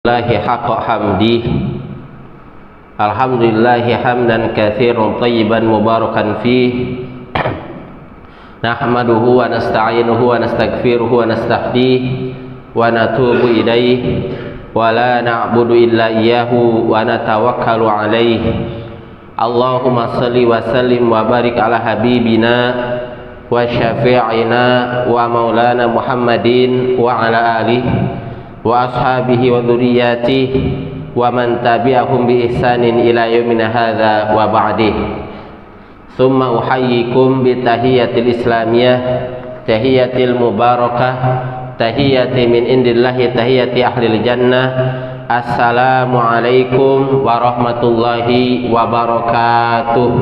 Lillahi haqqa hamdih. Alhamdulillahi hamdan katsiran thayyiban mubarakan fih. Nahmaduhu wa nasta'inuhu wa nastaghfiruhu wa nastahdih wa natubu ilaih wa la na'budu illa iyyahu wa natawakkalu alaih. Allahumma salli wa sallim wa barik ala habibina wa syafi'ina wa maulana Muhammadin wa ala alihi wa ashabihi wa dzurriyyatihi wa man tabi'ahum bi ihsanin ila yaumina hadza wa ba'dih. Tsumma uhayyikum bi tahiyatil islamiyah, tahiyatil mubarakah, tahiyati min indillahi, tahiyati ahlil jannah. Assalamu alaikum warahmatullahi wabarakatuh.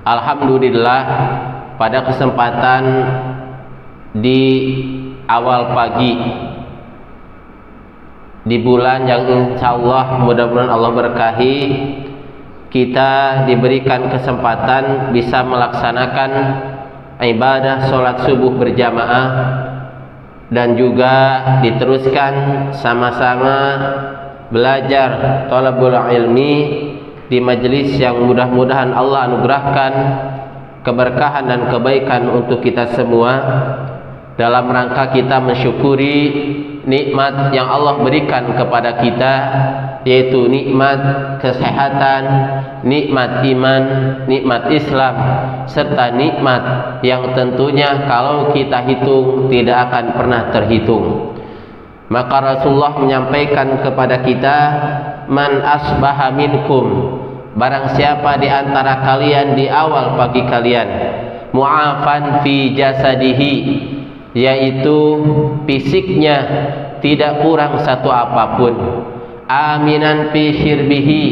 Alhamdulillah, pada kesempatan di awal pagi di bulan yang insyaallah mudah-mudahan Allah berkahi, kita diberikan kesempatan bisa melaksanakan ibadah sholat subuh berjamaah dan juga diteruskan sama-sama belajar thalabul ilmi di majelis yang mudah-mudahan Allah anugerahkan keberkahan dan kebaikan untuk kita semua, dalam rangka kita mensyukuri nikmat yang Allah berikan kepada kita, yaitu nikmat kesehatan, nikmat iman, nikmat Islam, serta nikmat yang tentunya kalau kita hitung tidak akan pernah terhitung. Maka Rasulullah menyampaikan kepada kita, man asbaha minkum, barang siapa di antara kalian di awal pagi kalian, mu'afan fi jasadihi, yaitu fisiknya tidak kurang satu apapun, aminan fi syirbihi,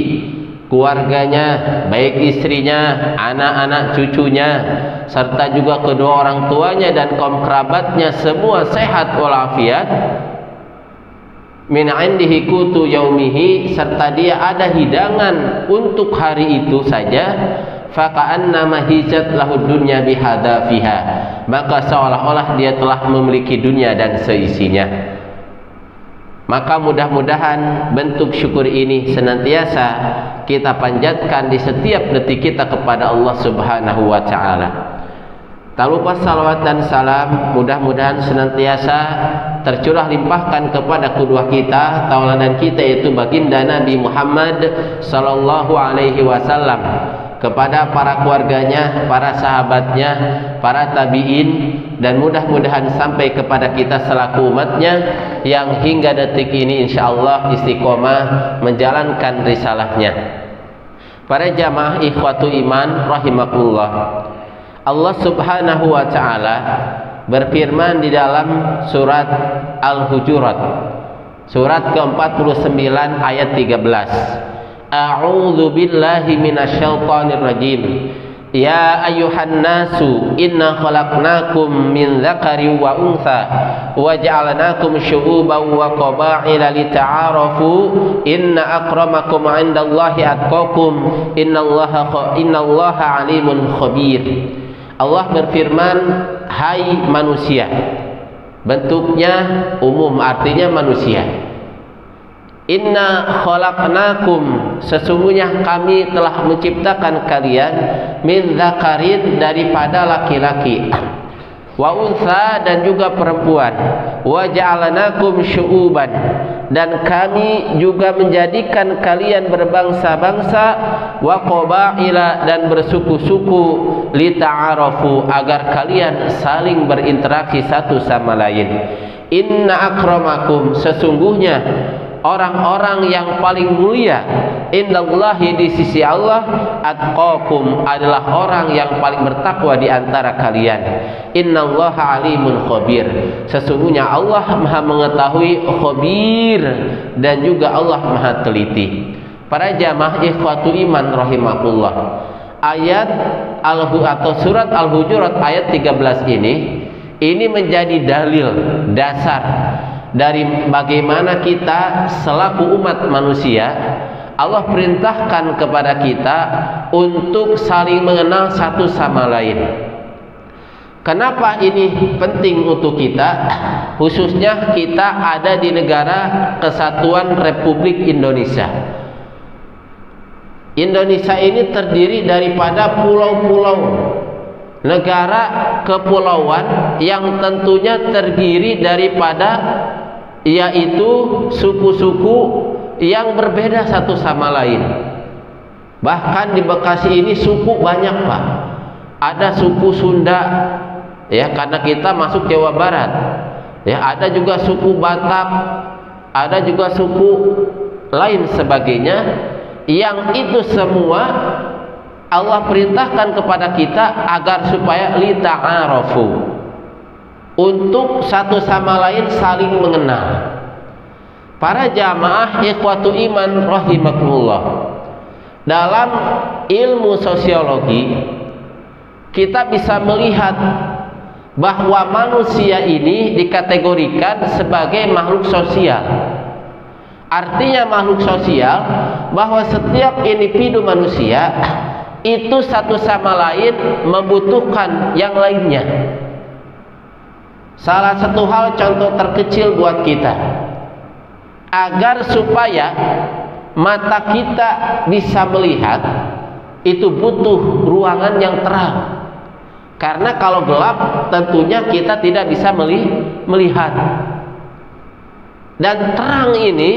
keluarganya baik istrinya, anak-anak cucunya, serta juga kedua orang tuanya dan kaum kerabatnya semua sehat walafiat, min indihi kutu yaumihi, serta dia ada hidangan untuk hari itu saja, faka'annama hijat lahud dunya bihadza fiha, maka seolah-olah dia telah memiliki dunia dan seisinya. Maka mudah-mudahan bentuk syukur ini senantiasa kita panjatkan di setiap detik kita kepada Allah Subhanahu wa ta'ala. Tak lupa salawat dan salam mudah-mudahan senantiasa tercurah limpahkan kepada kedua kita, tauladan kita, yaitu baginda Nabi Muhammad sallallahu alaihi wasallam, kepada para keluarganya, para sahabatnya, para tabi'in, dan mudah-mudahan sampai kepada kita selaku umatnya yang hingga detik ini insyaallah istiqomah menjalankan risalahnya. Para jamaah ikhwatu iman rahimakumullah, Allah Subhanahu wa ta'ala berfirman di dalam surat Al-Hujurat, surat ke-49 ayat 13. A'udzu billahi minasyaitonir rajim. Ya ayyuhan nasu inna khalaqnakum min dzakarin wa untha wa ja'alnakum syu'uban wa qaba'ila lita'arafu inna akramakum 'indallahi atqakum innallaha alimun khabir. Allah berfirman, hai manusia, bentuknya umum artinya manusia. Inna khalaqnakum, sesungguhnya kami telah menciptakan kalian, min dzakarin, daripada laki-laki, wa untha, dan juga perempuan, wa ja'alnakum syu'uban, dan kami juga menjadikan kalian berbangsa-bangsa, wa qabaila, dan bersuku-suku, lita'arafu, agar kalian saling berinteraksi satu sama lain. Inna akramakum, sesungguhnya orang-orang yang paling mulia indallahi, di sisi Allah, atqakum, adalah orang yang paling bertakwa di antara kalian. Innallaha alimun khabir, sesungguhnya Allah maha mengetahui, khabir, dan juga Allah maha teliti. Para jamaah ikhwatu iman rahimakumullah, ayat atau surat Al-Hujurat ayat 13 ini menjadi dalil dasar dari bagaimana kita selaku umat manusia, Allah perintahkan kepada kita untuk saling mengenal satu sama lain. Kenapa ini penting untuk kita? Khususnya kita ada di negara Kesatuan Republik Indonesia. Indonesia ini terdiri daripada pulau-pulau, negara kepulauan yang tentunya terdiri daripada yaitu suku-suku yang berbeda satu sama lain. Bahkan di Bekasi ini suku banyak, Pak. Ada suku Sunda, ya, karena kita masuk Jawa Barat. Ya, ada juga suku Batak, ada juga suku lain sebagainya, yang itu semua Allah perintahkan kepada kita agar supaya lita'arafu, untuk satu sama lain saling mengenal. Para jamaah ikhwatu iman rahimakumullah, dalam ilmu sosiologi kita bisa melihat bahwa manusia ini dikategorikan sebagai makhluk sosial. Artinya makhluk sosial bahwa setiap individu manusia itu satu sama lain membutuhkan yang lainnya. Salah satu hal contoh terkecil buat kita, agar supaya mata kita bisa melihat, itu butuh ruangan yang terang. Karena kalau gelap tentunya kita tidak bisa melihat. Dan terang ini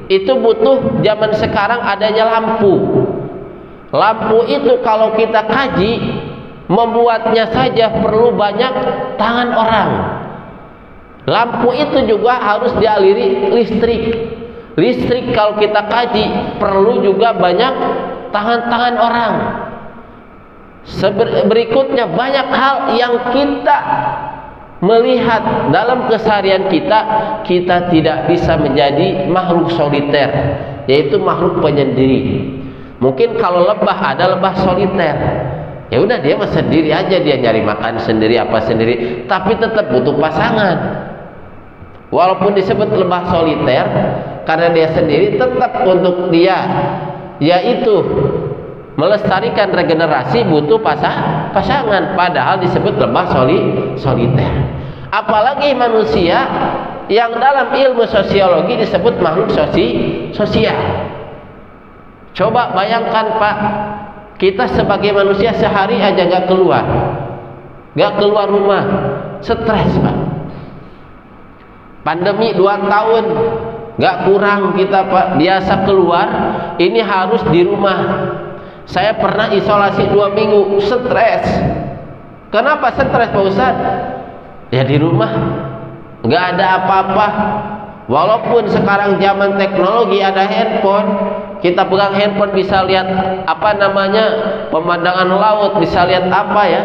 itu butuh zaman sekarang adanya lampu. Lampu itu kalau kita kaji, membuatnya saja perlu banyak tangan orang. Lampu itu juga harus dialiri listrik. Listrik kalau kita kaji perlu juga banyak tangan-tangan orang. Berikutnya banyak hal yang kita melihat dalam keseharian kita, kita tidak bisa menjadi makhluk soliter, yaitu makhluk penyendiri. Mungkin kalau lebah ada lebah soliter, ya udah dia mah sendiri aja, dia nyari makan sendiri apa sendiri, tapi tetap butuh pasangan. Walaupun disebut lebah soliter karena dia sendiri, tetap untuk dia yaitu melestarikan regenerasi butuh pasangan, padahal disebut lebah soliter. Apalagi manusia yang dalam ilmu sosiologi disebut makhluk sosial. Coba bayangkan, Pak, kita sebagai manusia sehari aja gak keluar rumah, stres, Pak. Pandemi 2 tahun gak kurang kita, Pak, biasa keluar, ini harus di rumah. Saya pernah isolasi 2 minggu, stres. Kenapa stres, Pak Ustadz? Ya di rumah nggak ada apa-apa. Walaupun sekarang zaman teknologi ada handphone, kita pegang handphone bisa lihat apa namanya pemandangan laut, bisa lihat apa ya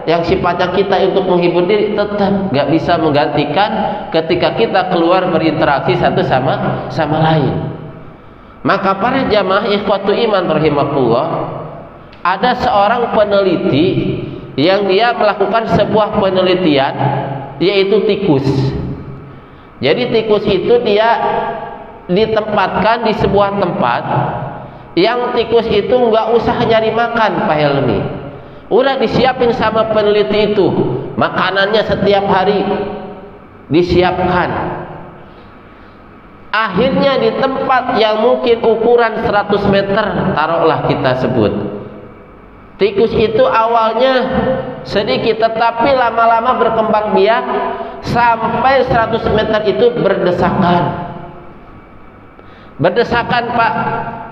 yang sifatnya kita untuk menghibur diri, tetap nggak bisa menggantikan ketika kita keluar berinteraksi satu sama lain. Maka para jamaah ikhwatu iman rahimakumullah, ada seorang peneliti yang dia melakukan sebuah penelitian, yaitu tikus. Jadi tikus itu dia ditempatkan di sebuah tempat yang tikus itu nggak usah nyari makan, Pak Helmi. Udah disiapin sama peneliti itu, makanannya setiap hari disiapkan. Akhirnya di tempat yang mungkin ukuran 100 meter, taruhlah kita sebut, tikus itu awalnya sedikit, tetapi lama-lama berkembang biak sampai 100 meter itu berdesakan, Pak.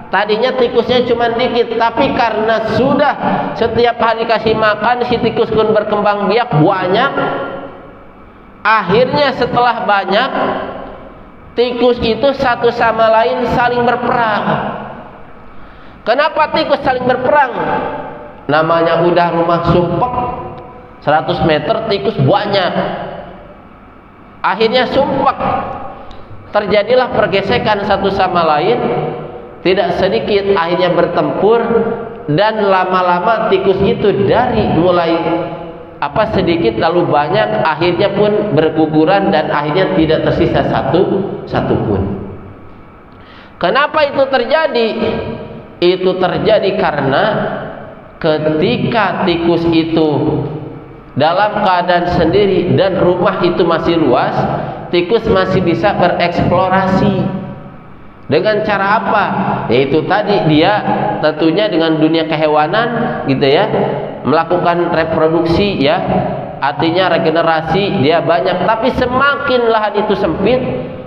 Tadinya tikusnya cuma dikit, tapi karena sudah setiap hari kasih makan, si tikus pun berkembang biak banyak. Akhirnya setelah banyak, tikus itu satu sama lain saling berperang. Kenapa tikus saling berperang? Namanya udah rumah sumpek 100 meter, tikus banyak. Akhirnya sumpek, terjadilah pergesekan satu sama lain, tidak sedikit, akhirnya bertempur. Dan lama-lama tikus itu dari mulai sedikit lalu banyak, akhirnya pun berguguran dan akhirnya tidak tersisa satu pun. Kenapa itu terjadi? Itu terjadi karena ketika tikus itu dalam keadaan sendiri dan rumah itu masih luas, tikus masih bisa bereksplorasi. Dengan cara apa? Yaitu tadi dia tentunya dengan dunia kehewanan gitu ya, melakukan reproduksi ya, artinya regenerasi dia banyak. Tapi semakin lahan itu sempit,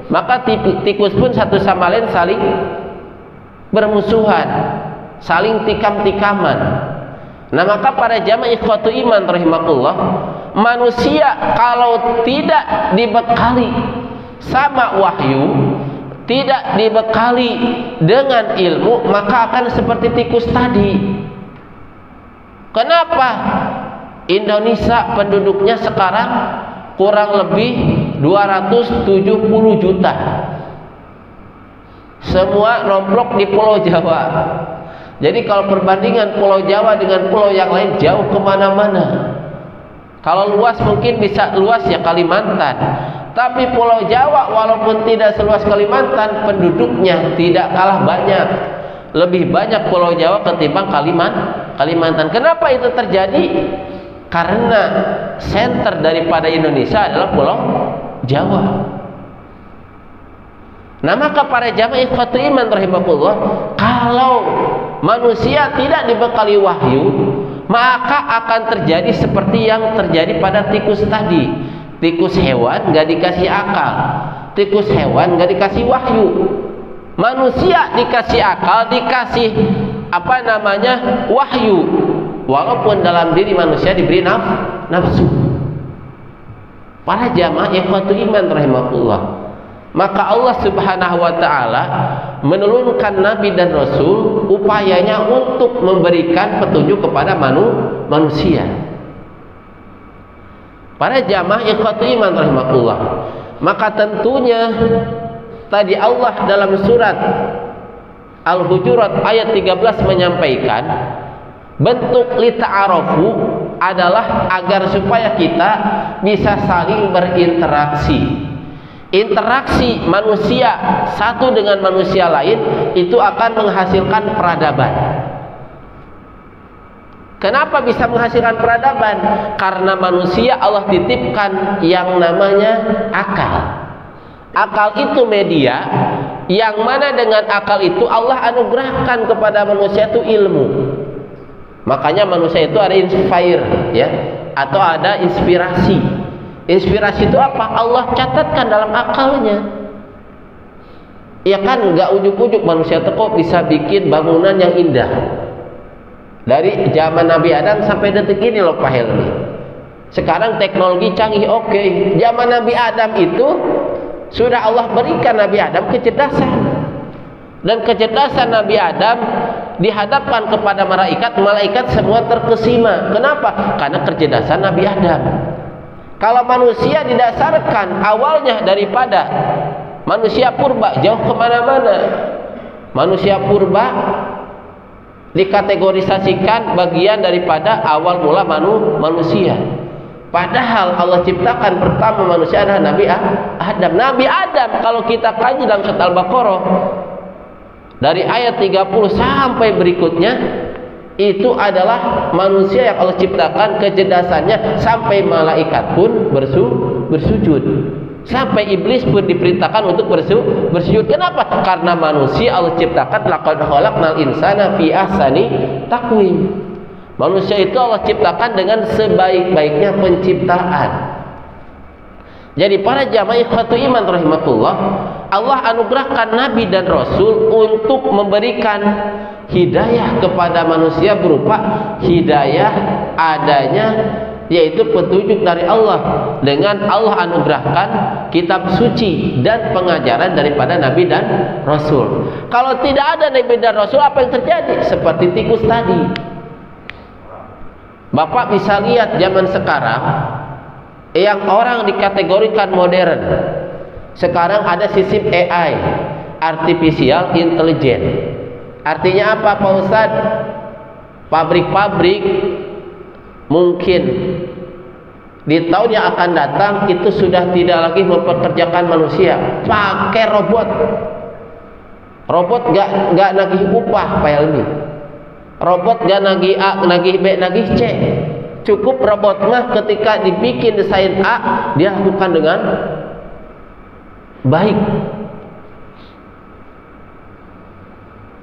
maka tikus pun satu sama lain saling bermusuhan, saling tikam-tikaman. Nah, maka para jamaah ikhwatu iman rahimakumullah, manusia kalau tidak dibekali sama wahyu, tidak dibekali dengan ilmu, maka akan seperti tikus tadi. Kenapa Indonesia penduduknya sekarang kurang lebih 270 juta, semua nomplok di Pulau Jawa. Jadi kalau perbandingan Pulau Jawa dengan pulau yang lain, jauh kemana-mana. Kalau luas mungkin bisa luas ya Kalimantan, tapi Pulau Jawa walaupun tidak seluas Kalimantan, penduduknya tidak kalah banyak. Lebih banyak Pulau Jawa ketimbang Kalimantan. Kenapa itu terjadi? Karena center daripada Indonesia adalah Pulau Jawa. Nah, maka para jamaah ikhwatu iman rahimakumullah, kalau manusia tidak dibekali wahyu, maka akan terjadi seperti yang terjadi pada tikus tadi. Tikus hewan gak dikasih akal, tikus hewan gak dikasih wahyu. Manusia dikasih akal, dikasih wahyu, walaupun dalam diri manusia diberi nafsu. Para jamaah ikhwatu iman rahimakumullah, maka Allah subhanahu wa ta'ala menurunkan Nabi dan Rasul upayanya untuk memberikan petunjuk kepada manusia. Para jamaah ikhwatu iman rahimakumullah, maka tentunya tadi Allah dalam surat Al-Hujurat ayat 13 menyampaikan bentuk lita'arafu adalah agar supaya kita bisa saling berinteraksi. Interaksi manusia satu dengan manusia lain itu akan menghasilkan peradaban. Kenapa bisa menghasilkan peradaban? Karena manusia Allah titipkan yang namanya akal. Akal itu media, yang mana dengan akal itu Allah anugerahkan kepada manusia itu ilmu. Makanya manusia itu ada inspire ya, atau ada inspirasi. Inspirasi itu apa? Allah catatkan dalam akalnya. Ya kan, nggak ujuk-ujuk manusia itu kok bisa bikin bangunan yang indah. Dari zaman Nabi Adam sampai detik ini loh Pak Helmi. Sekarang teknologi canggih, oke. Zaman Nabi Adam itu sudah Allah berikan Nabi Adam kecerdasan. Dan kecerdasan Nabi Adam dihadapkan kepada malaikat, malaikat semua terkesima. Kenapa? Karena kecerdasan Nabi Adam. Kalau manusia didasarkan awalnya daripada manusia purba, jauh kemana-mana. Manusia purba dikategorisasikan bagian daripada awal mula manusia. Padahal Allah ciptakan pertama manusia adalah Nabi Adam. Nabi Adam kalau kita kaji dalam surat Al-Baqarah dari ayat 30 sampai berikutnya, itu adalah manusia yang Allah ciptakan kecerdasannya sampai malaikat pun bersujud, sampai iblis pun diperintahkan untuk bersujud. Kenapa? Karena manusia Allah ciptakan laqad khalaqnal insana fi ahsani taqwim. Manusia itu Allah ciptakan dengan sebaik-baiknya penciptaan. Jadi para jamaah ikhwatu iman rahimakumullah, Allah anugerahkan Nabi dan Rasul untuk memberikan hidayah kepada manusia berupa hidayah adanya, yaitu petunjuk dari Allah. Dengan Allah anugerahkan kitab suci dan pengajaran daripada Nabi dan Rasul. Kalau tidak ada Nabi dan Rasul, apa yang terjadi? Seperti tikus tadi. Bapak bisa lihat zaman sekarang yang orang dikategorikan modern. Sekarang ada sistem AI, artificial intelligence. Artinya apa Pak Ustadz? Pabrik-pabrik mungkin di tahun yang akan datang itu sudah tidak lagi mempekerjakan manusia, pakai robot. Robot gak nagih upah Pak Helmi. Robot gak nagih A, nagih B, nagih C. Cukup robot mah ketika dibikin desain A, dia lakukan dengan baik.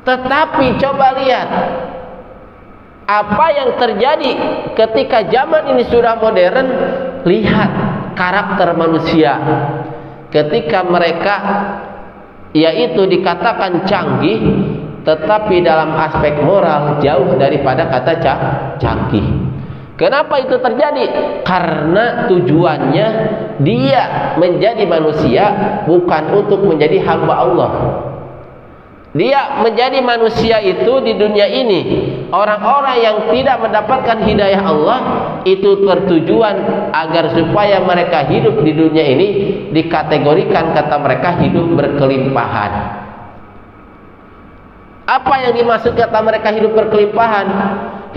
Tetapi coba lihat apa yang terjadi ketika zaman ini sudah modern. Lihat karakter manusia ketika mereka yaitu dikatakan canggih, tetapi dalam aspek moral jauh daripada kata canggih. Kenapa itu terjadi? Karena tujuannya dia menjadi manusia bukan untuk menjadi hamba Allah. Dia menjadi manusia itu di dunia ini. Orang-orang yang tidak mendapatkan hidayah Allah itu bertujuan agar supaya mereka hidup di dunia ini dikategorikan kata mereka hidup berkelimpahan. Apa yang dimaksud kata mereka hidup berkelimpahan?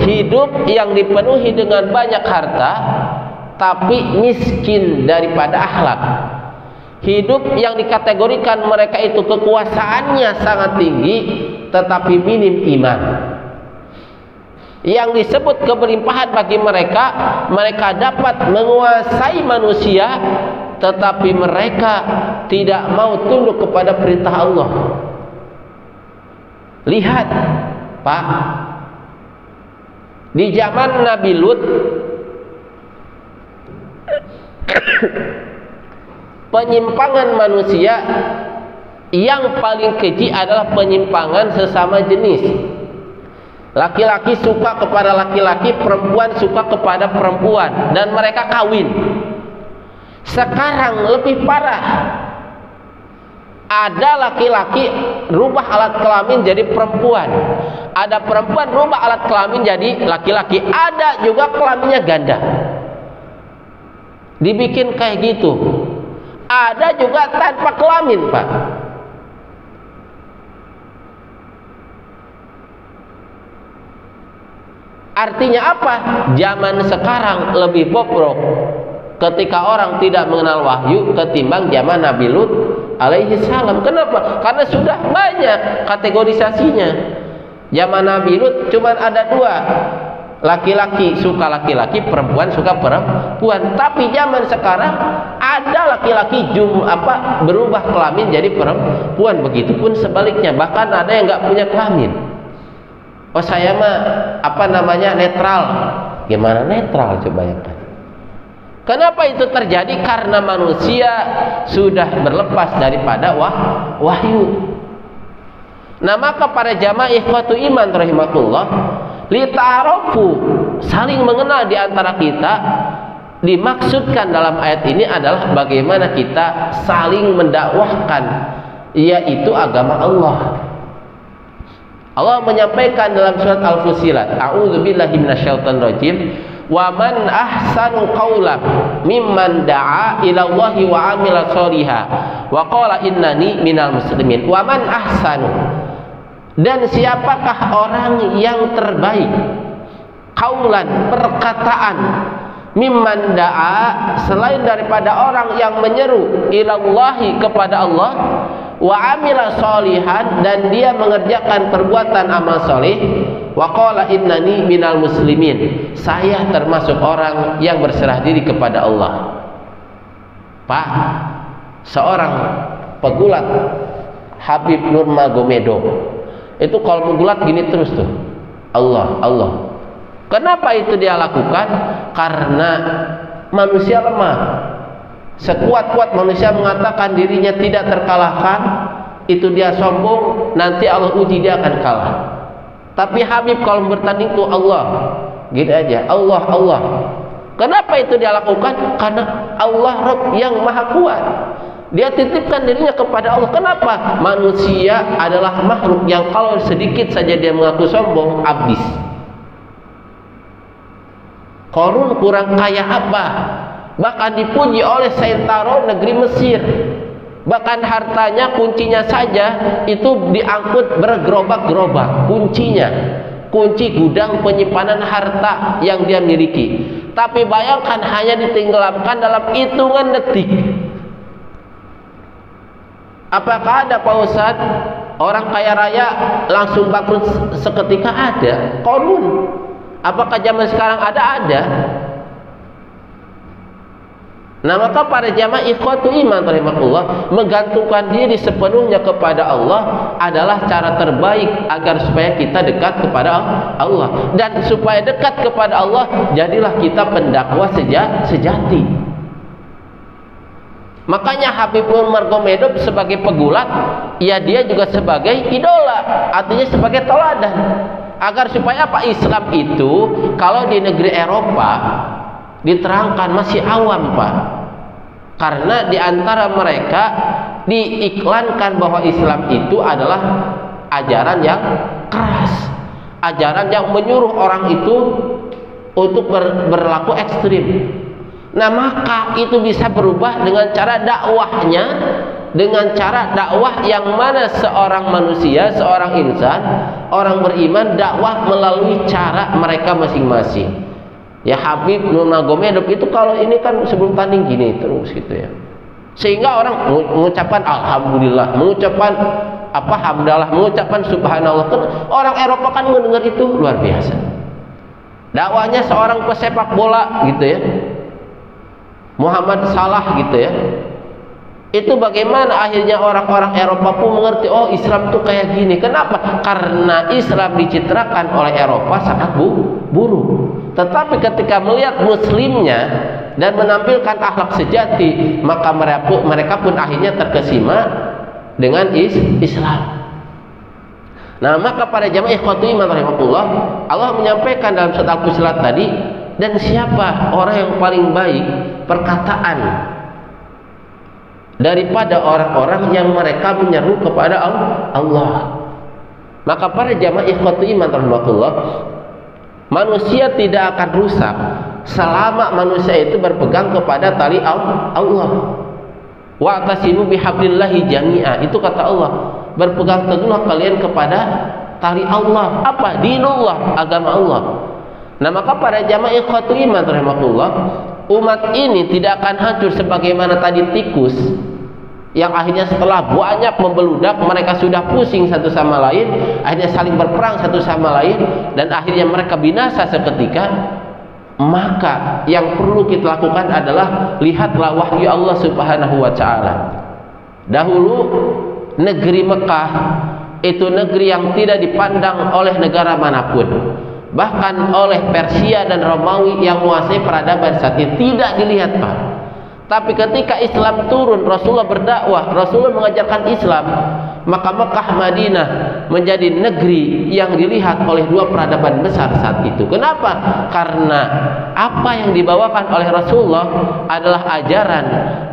Hidup yang dipenuhi dengan banyak harta tapi miskin daripada akhlak. Hidup yang dikategorikan mereka itu kekuasaannya sangat tinggi tetapi minim iman. Yang disebut keberimpahan bagi mereka, mereka dapat menguasai manusia tetapi mereka tidak mau tunduk kepada perintah Allah. Lihat, Pak, di zaman Nabi Lut penyimpangan manusia yang paling keji adalah penyimpangan sesama jenis. Laki-laki suka kepada laki-laki, perempuan suka kepada perempuan, dan mereka kawin. Sekarang lebih parah. Ada laki-laki rubah alat kelamin jadi perempuan. Ada perempuan rubah alat kelamin jadi laki-laki. Ada juga kelaminnya ganda. Dibikin kayak gitu. Ada juga tanpa kelamin, Pak. Artinya apa? Zaman sekarang lebih bobrok ketika orang tidak mengenal wahyu ketimbang zaman Nabi Lut alaihi salam. Kenapa? Karena sudah banyak kategorisasinya. Zaman Nabi Lut cuma ada dua. Laki-laki suka laki-laki, perempuan suka perempuan. Tapi zaman sekarang ada laki-laki berubah kelamin jadi perempuan. Begitupun sebaliknya. Bahkan ada yang nggak punya kelamin. Oh, saya mah netral. Gimana netral, coba ya kan? Kenapa itu terjadi? Karena manusia sudah berlepas daripada wahyu. Nah, maka para jamaah ikhwatu iman rahimakumullah, lita'arofu, saling mengenal di antara kita, dimaksudkan dalam ayat ini adalah bagaimana kita saling mendakwahkan, yaitu agama Allah. Allah menyampaikan dalam surat Al-Fussilat, a'udzubillahi minasyaitonir rajim, wa man ahsanu qawlan mimman da'a ila Allahi wa 'amila sholihan wa qala innani minal muslimin. Wa man ahsanu, dan siapakah orang yang terbaik, qaulan, perkataan, mimman da'a, selain daripada orang yang menyeru ilallahi, kepada Allah, wa amila sholihan, dan dia mengerjakan perbuatan amal soleh, wa qala innani minal muslimin, saya termasuk orang yang berserah diri kepada Allah. Pak, seorang pegulat Habib Nurmagomedov itu kalau menggulat gini terus tuh, Allah, Allah. Kenapa itu dia lakukan? Karena manusia lemah. Sekuat-kuat manusia mengatakan dirinya tidak terkalahkan, itu dia sombong, nanti Allah uji dia akan kalah. Tapi Habib kalau bertanding tuh Allah, gitu aja, Allah, Allah. Kenapa itu dia lakukan? Karena Allah Rabb yang maha kuat. Dia titipkan dirinya kepada Allah. Kenapa? Manusia adalah makhluk yang kalau sedikit saja dia mengaku sombong, habis. Qarun kurang kaya apa? Bahkan dipuji oleh Sentaro negeri Mesir. Bahkan hartanya, kuncinya saja itu diangkut bergerobak-gerobak. Kuncinya, kunci gudang penyimpanan harta yang dia miliki. Tapi bayangkan hanya ditenggelamkan dalam hitungan detik. Apakah ada Pak Ustadz orang kaya raya langsung bangkrut seketika? Ada. Qarun Apakah zaman sekarang ada? Ada. Nah, maka para jamaah ikhwatu iman rahimakumullah, menggantungkan diri sepenuhnya kepada Allah adalah cara terbaik agar supaya kita dekat kepada Allah. Dan supaya dekat kepada Allah, jadilah kita pendakwah sejati. Makanya Habib Nurmagomedov sebagai pegulat, ya dia juga sebagai idola, artinya sebagai teladan. Agar supaya apa? Islam itu kalau di negeri Eropa diterangkan masih awam, Pak. Karena di antara mereka diiklankan bahwa Islam itu adalah ajaran yang keras, ajaran yang menyuruh orang itu untuk berlaku ekstrim. Nah, maka itu bisa berubah dengan cara dakwahnya, dengan cara dakwah yang mana seorang manusia, seorang insan, orang beriman dakwah melalui cara mereka masing-masing. Ya, Habib Nurmagomedov itu kalau ini kan sebelum tanding gini terus gitu ya, sehingga orang mengucapkan alhamdulillah, mengucapkan apa hamdalah, mengucapkan subhanallah. Orang Eropa kan mendengar itu luar biasa. Dakwahnya seorang pesepak bola gitu ya, Muhammad Salah gitu ya, itu bagaimana akhirnya orang-orang Eropa pun mengerti, oh Islam tuh kayak gini. Kenapa? Karena Islam dicitrakan oleh Eropa sangat buruk. Tetapi ketika melihat muslimnya dan menampilkan akhlak sejati, maka mereka pun akhirnya terkesima dengan Islam. Nah, maka pada jamaah ikhwatu iman rahimakumullah, Allah menyampaikan dalam surat Al-Fussilat tadi, dan siapa orang yang paling baik perkataan daripada orang-orang yang mereka menyeru kepada Allah. Maka para jamaah ikhwatu iman rahimakumullah, manusia tidak akan rusak selama manusia itu berpegang kepada tali Allah. Wa'tasimu bihablillahi jami'a, itu kata Allah, berpegang teguhlah kalian kepada tali Allah. Apa? Dinullah, agama Allah. Nah, maka para jamaah ikhwatu iman rahimakumullah, umat ini tidak akan hancur sebagaimana tadi tikus yang akhirnya setelah banyak membeludak, mereka sudah pusing satu sama lain, akhirnya saling berperang satu sama lain, dan akhirnya mereka binasa seketika. Maka yang perlu kita lakukan adalah lihatlah wahyu Allah Subhanahu wa ta'ala. Dahulu negeri Mekah itu negeri yang tidak dipandang oleh negara manapun, bahkan oleh Persia dan Romawi yang menguasai peradaban saat itu tidak dilihat, Pak. Tapi ketika Islam turun, Rasulullah berdakwah, Rasulullah mengajarkan Islam, maka Mekah Madinah menjadi negeri yang dilihat oleh dua peradaban besar saat itu. Kenapa? Karena apa yang dibawakan oleh Rasulullah adalah ajaran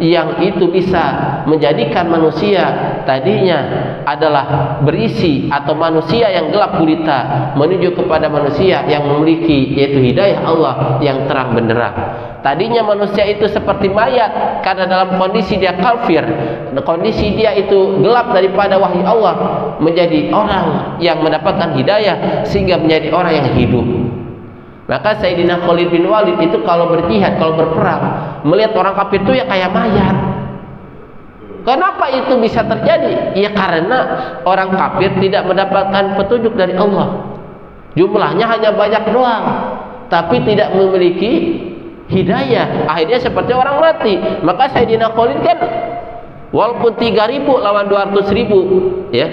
yang itu bisa menjadikan manusia tadinya adalah berisi atau manusia yang gelap gulita menuju kepada manusia yang memiliki, yaitu hidayah Allah yang terang benderang. Tadinya manusia itu seperti mayat karena dalam kondisi dia kafir, kondisi dia itu gelap daripada wahyu Allah, menjadi orang yang mendapatkan hidayah sehingga menjadi orang yang hidup. Maka Sayyidina Khalid bin Walid itu kalau berjihad, kalau berperang, melihat orang kafir itu ya kayak mayat. Kenapa itu bisa terjadi? Ya karena orang kafir tidak mendapatkan petunjuk dari Allah. Jumlahnya hanya banyak doang, tapi tidak memiliki hidayah. Akhirnya seperti orang mati. Maka Sayyidina Khalid kan walaupun 3.000 lawan 200.000 ya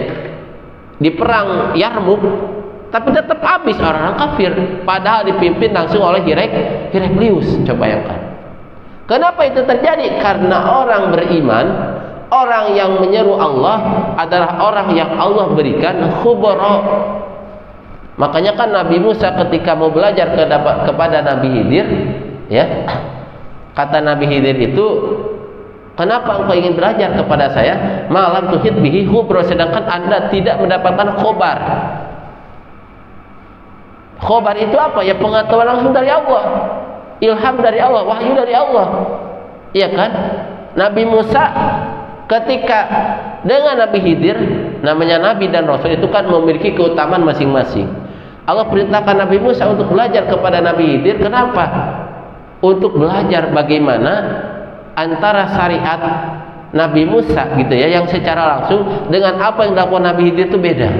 di perang Yarmuk, tapi tetap habis orang kafir, padahal dipimpin langsung oleh Heraklius. Coba bayangkan. Kenapa itu terjadi? Karena orang beriman, orang yang menyeru Allah adalah orang yang Allah berikan khubara. Makanya kan Nabi Musa ketika mau belajar kepada Nabi Khidir, ya, kata Nabi Khidir itu, kenapa engkau ingin belajar kepada saya? Malam tuhid bihi khubra, sedangkan anda tidak mendapatkan khobar. Khobar itu apa? Ya pengetahuan langsung dari Allah, ilham dari Allah, wahyu dari Allah. Iya kan? Nabi Musa ketika dengan Nabi Khidir, namanya Nabi dan Rasul itu kan memiliki keutamaan masing-masing. Allah perintahkan Nabi Musa untuk belajar kepada Nabi Khidir. Kenapa? Untuk belajar bagaimana antara syariat Nabi Musa gitu ya, yang secara langsung dengan apa yang dilakukan Nabi Khidir itu beda.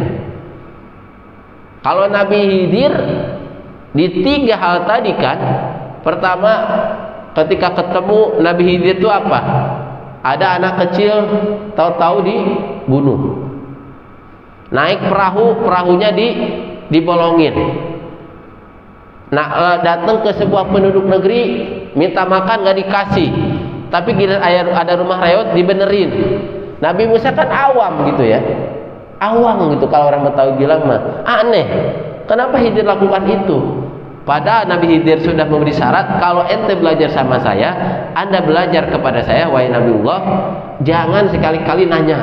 Kalau Nabi Khidir Di 3 hal tadi kan, pertama ketika ketemu Nabi Khidir itu apa? Ada anak kecil tahu-tahu dibunuh. Naik perahu, perahunya dibolongin. Nah, datang ke sebuah penduduk negeri, minta makan nggak dikasih. Tapi giliran ada rumah reot dibenerin. Nabi Musa kan awam gitu ya. Awam gitu kalau orang Betawi bilang mah. Aneh. Kenapa Khidir lakukan itu? Padahal Nabi Khidir sudah memberi syarat, kalau ente belajar sama saya, Anda belajar kepada saya, wahai Nabiullah, jangan sekali-kali nanya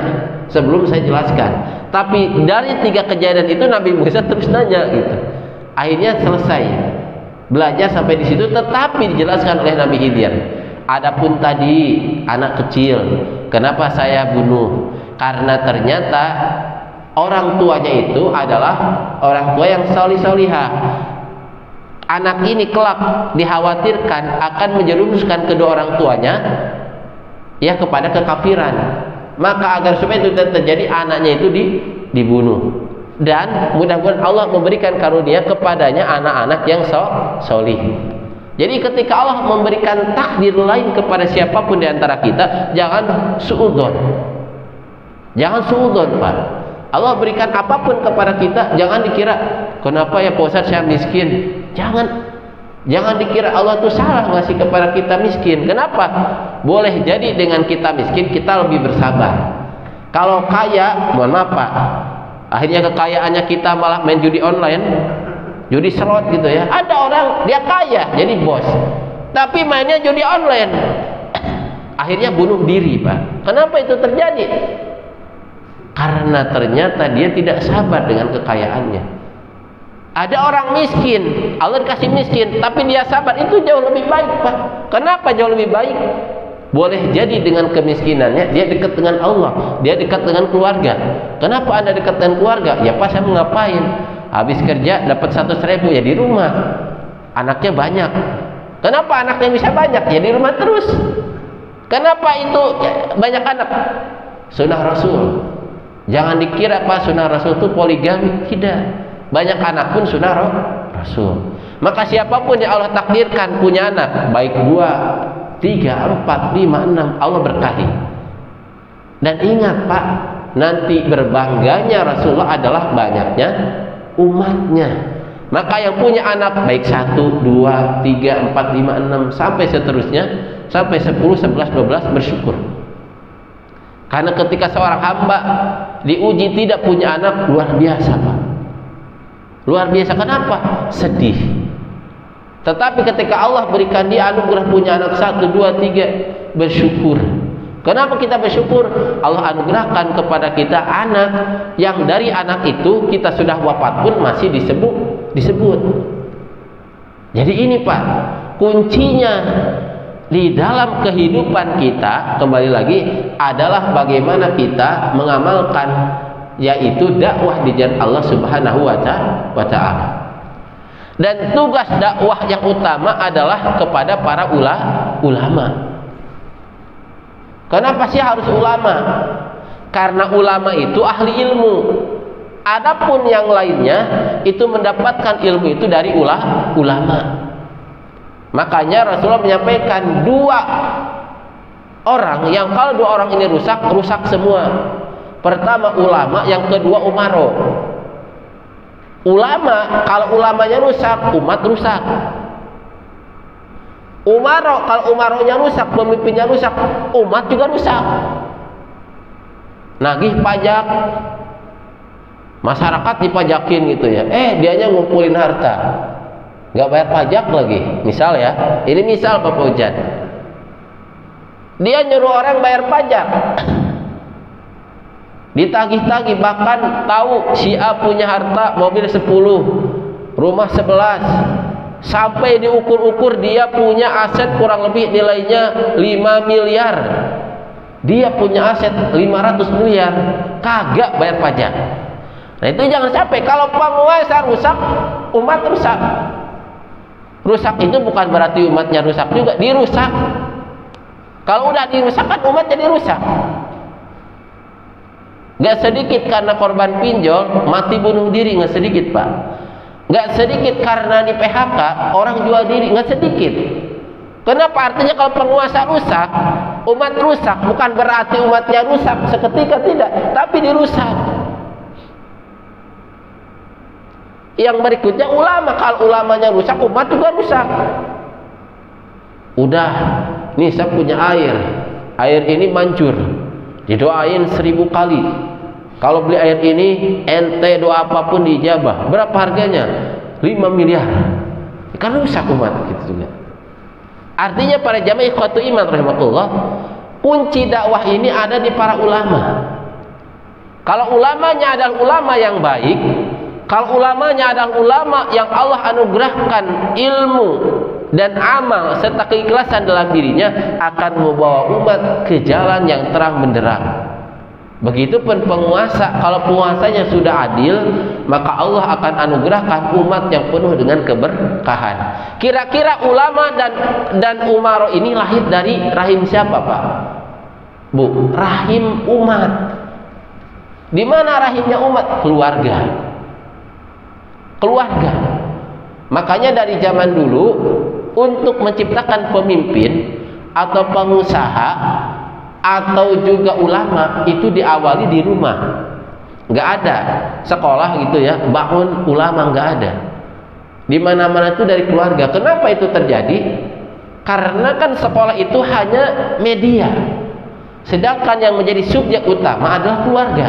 sebelum saya jelaskan. Tapi dari 3 kejadian itu Nabi Musa terus nanya gitu. Akhirnya selesai belajar sampai di situ, tetapi dijelaskan oleh Nabi Khidir. Adapun tadi anak kecil, kenapa saya bunuh? Karena ternyata orang tuanya itu adalah orang tua yang solih-solihah. Anak ini kelak dikhawatirkan akan menjerumuskan kedua orang tuanya ya kepada kekafiran. Maka agar supaya itu terjadi, anaknya itu dibunuh. Dan mudah-mudahan Allah memberikan karunia kepadanya anak-anak yang solih. Jadi ketika Allah memberikan takdir lain kepada siapapun di antara kita, jangan suudzon. Jangan suudzon, Pak. Allah berikan apapun kepada kita, jangan dikira kenapa ya Pak Ustaz saya miskin. Jangan dikira Allah tuh salah ngasih kepada kita miskin. Kenapa? Boleh jadi dengan kita miskin kita lebih bersabar. Kalau kaya, mohon maaf Pak, akhirnya kekayaannya kita malah main judi online, judi slot gitu ya. Ada orang dia kaya jadi bos, tapi mainnya judi online, akhirnya bunuh diri Pak. Kenapa itu terjadi? Karena ternyata dia tidak sabar dengan kekayaannya. Ada orang miskin, Allah dikasih miskin, tapi dia sabar, itu jauh lebih baik Pak. Kenapa jauh lebih baik? Boleh jadi dengan kemiskinannya dia dekat dengan Allah, dia dekat dengan keluarga. Kenapa Anda dekat dengan keluarga? Ya Pak, saya mau ngapain? Habis kerja dapat 100.000 ya di rumah. Anaknya banyak. Kenapa anaknya bisa banyak? Ya di rumah terus. Kenapa itu banyak anak? Sunnah Rasul. Jangan dikira Pak sunnah Rasul itu poligami, tidak. Banyak anak pun sunnah Rasul. Maka siapapun yang Allah takdirkan punya anak, baik 2, 3, 4, 5, 6, Allah berkahi. Dan ingat Pak, nanti berbangganya Rasulullah adalah banyaknya umatnya. Maka yang punya anak baik 1, 2, 3, 4, 5, 6 sampai seterusnya, sampai 10, 11, 12 bersyukur. Karena ketika seorang hamba diuji tidak punya anak, luar biasa Pak. Luar biasa. Kenapa? Sedih. Tetapi ketika Allah berikan dia anugerah punya anak 1, 2, 3, bersyukur. Kenapa kita bersyukur? Allah anugerahkan kepada kita anak yang dari anak itu kita sudah wafat pun masih disebut. Jadi ini Pak, kuncinya di dalam kehidupan kita, kembali lagi, adalah bagaimana kita mengamalkan, yaitu dakwah di jalan Allah Subhanahu wa Ta'ala. Dan tugas dakwah yang utama adalah kepada para ulama. Kenapa sih harus ulama? Karena ulama itu ahli ilmu. Adapun yang lainnya itu mendapatkan ilmu itu dari ulama. Makanya Rasulullah menyampaikan 2 orang yang kalau 2 orang ini rusak semua. Pertama ulama, yang kedua umaro. Ulama, kalau ulamanya rusak, umat rusak. Umaro, kalau umaronya rusak, pemimpinnya rusak, umat juga rusak. Nagih pajak, masyarakat dipajakin gitu ya. Dianya ngumpulin harta, nggak bayar pajak lagi. Misal ya, ini misal Bapak Ujat. Dia nyuruh orang bayar pajak, ditagih-tagih, bahkan tahu si A punya harta mobil 10, rumah 11, sampai diukur-ukur dia punya aset kurang lebih nilainya 5 miliar. Dia punya aset 500 miliar, kagak bayar pajak. Nah itu jangan sampai. Kalau penguasa rusak, umat rusak. Rusak itu bukan berarti umatnya rusak juga, dirusak. Kalau udah dirusakkan, umat jadi rusak. Gak sedikit karena korban pinjol mati bunuh diri, gak sedikit Pak. Nggak sedikit karena di PHK orang jual diri, nggak sedikit. Kenapa? Artinya kalau penguasa rusak, umat rusak, bukan berarti umatnya rusak seketika, tidak, tapi dirusak. Yang berikutnya ulama, kalau ulamanya rusak, umat juga rusak. Udah, nih saya punya air ini mancur, didoain 1000 kali. Kalau beli air ini, ente doa apapun diijabah. Berapa harganya? 5 miliar. Kan rusak umat, gitu juga. Artinya para jamaah ikhwatu iman rahimakumullah, kunci dakwah ini ada di para ulama. Kalau ulamanya adalah ulama yang baik, kalau ulamanya adalah ulama yang Allah anugerahkan ilmu dan amal serta keikhlasan dalam dirinya, akan membawa umat ke jalan yang terang benderang. Begitupun penguasa, kalau penguasanya sudah adil, maka Allah akan anugerahkan umat yang penuh dengan keberkahan. Kira-kira ulama dan umaro ini lahir dari rahim siapa, Pak? Bu, rahim umat. Di mana rahimnya umat? Keluarga. Keluarga. Makanya dari zaman dulu, untuk menciptakan pemimpin atau pengusaha atau juga ulama itu diawali di rumah. Nggak ada sekolah gitu ya, bangun ulama, nggak ada. Di mana-mana itu dari keluarga. Kenapa itu terjadi? Karena kan sekolah itu hanya media, sedangkan yang menjadi subjek utama adalah keluarga.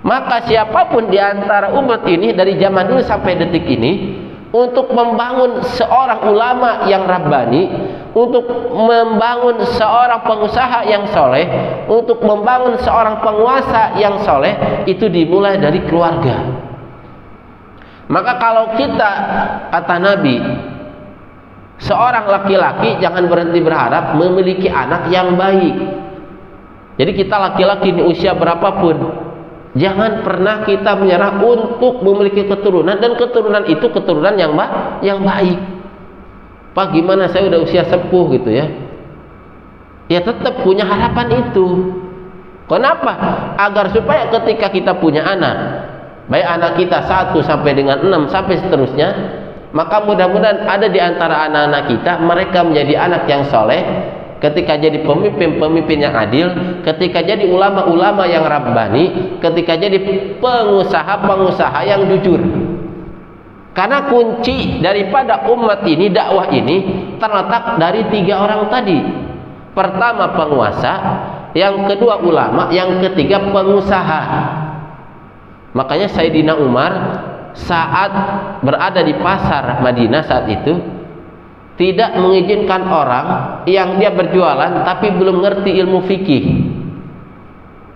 Maka siapapun di antara umat ini dari zaman dulu sampai detik ini, untuk membangun seorang ulama yang rabbani, untuk membangun seorang pengusaha yang soleh, untuk membangun seorang penguasa yang soleh, itu dimulai dari keluarga. Maka kalau kita, kata Nabi, seorang laki-laki jangan berhenti berharap memiliki anak yang baik. Jadi kita laki-laki di usia berapapun, jangan pernah kita menyerah untuk memiliki keturunan, dan keturunan itu keturunan yang baik. Pak, gimana saya udah usia sepuh gitu ya? Ya tetap punya harapan itu. Kenapa? Agar supaya ketika kita punya anak, baik anak kita 1 sampai dengan 6 sampai seterusnya, maka mudah-mudahan ada di antara anak-anak kita mereka menjadi anak yang soleh, ketika jadi pemimpin-pemimpin yang adil, ketika jadi ulama-ulama yang rabbani, ketika jadi pengusaha-pengusaha yang jujur. Karena kunci daripada umat ini, dakwah ini terletak dari 3 orang tadi. Pertama penguasa, yang kedua ulama, yang ketiga pengusaha. Makanya Sayyidina Umar saat berada di pasar Madinah saat itu tidak mengizinkan orang yang dia berjualan tapi belum ngerti ilmu fikih,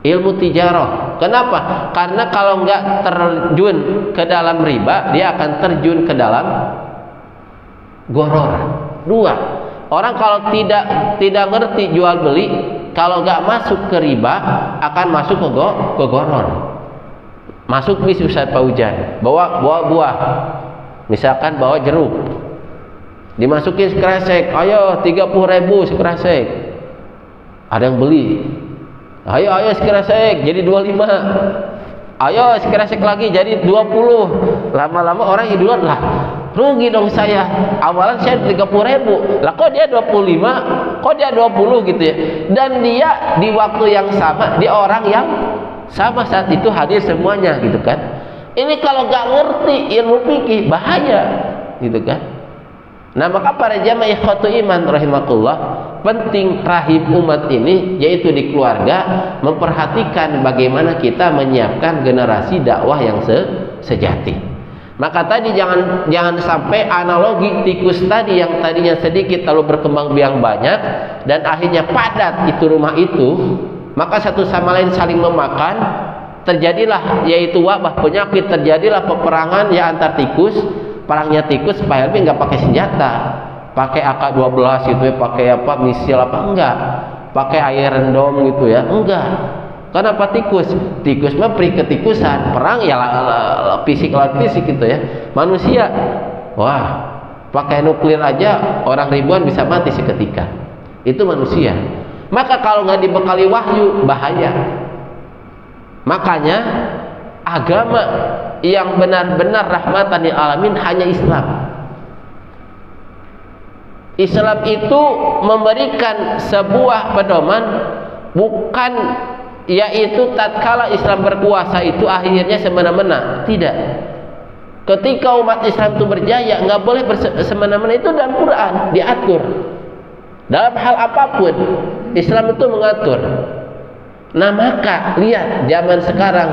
ilmu tijarah. Kenapa? Karena kalau nggak terjun ke dalam riba, dia akan terjun ke dalam goror. 2, orang kalau tidak ngerti jual beli, kalau nggak masuk ke riba, akan masuk ke goror. Masuk bis Ustaz Paujan, bawa buah, misalkan bawa jeruk, dimasukin sekresek, ayo 30.000 sekresek, ada yang beli, ayo sekresek jadi 25, ayo sekresek lagi jadi 20. Lama-lama orang yang duluan, lah rugi dong saya, awalan saya 30.000, lah kok dia 25, kok dia 20 gitu ya. Dan dia di waktu yang sama, dia orang yang sama saat itu hadir semuanya gitu kan. Ini kalau nggak ngerti ilmu fikih bahaya gitu kan. Nah, maka para jamaah ikhwatu iman rahimakumullah, penting rahim umat ini yaitu di keluarga, memperhatikan bagaimana kita menyiapkan generasi dakwah yang sejati. Maka tadi jangan sampai analogi tikus tadi yang tadinya sedikit lalu berkembang biak banyak dan akhirnya padat itu rumah itu, maka satu sama lain saling memakan, terjadilah yaitu wabah penyakit, terjadilah peperangan ya antar tikus. Perangnya tikus supaya lebih nggak pakai senjata, pakai AK-12 gitu ya, pakai apa misil apa, enggak, pakai Iron Dome gitu ya, enggak. Kenapa tikus mah peri ketikusan, perang ya fisik lawan fisik gitu ya. Manusia, wah, pakai nuklir aja orang ribuan bisa mati seketika, itu manusia. Maka kalau nggak dibekali wahyu bahaya. Makanya agama yang benar-benar rahmatan lil alamin hanya Islam. Islam itu memberikan sebuah pedoman, bukan yaitu tatkala Islam berkuasa itu akhirnya semena-mena. Tidak. Ketika umat Islam itu berjaya, nggak boleh semena-mena. Itu dalam Quran diatur. Dalam hal apapun Islam itu mengatur. Nah maka lihat zaman sekarang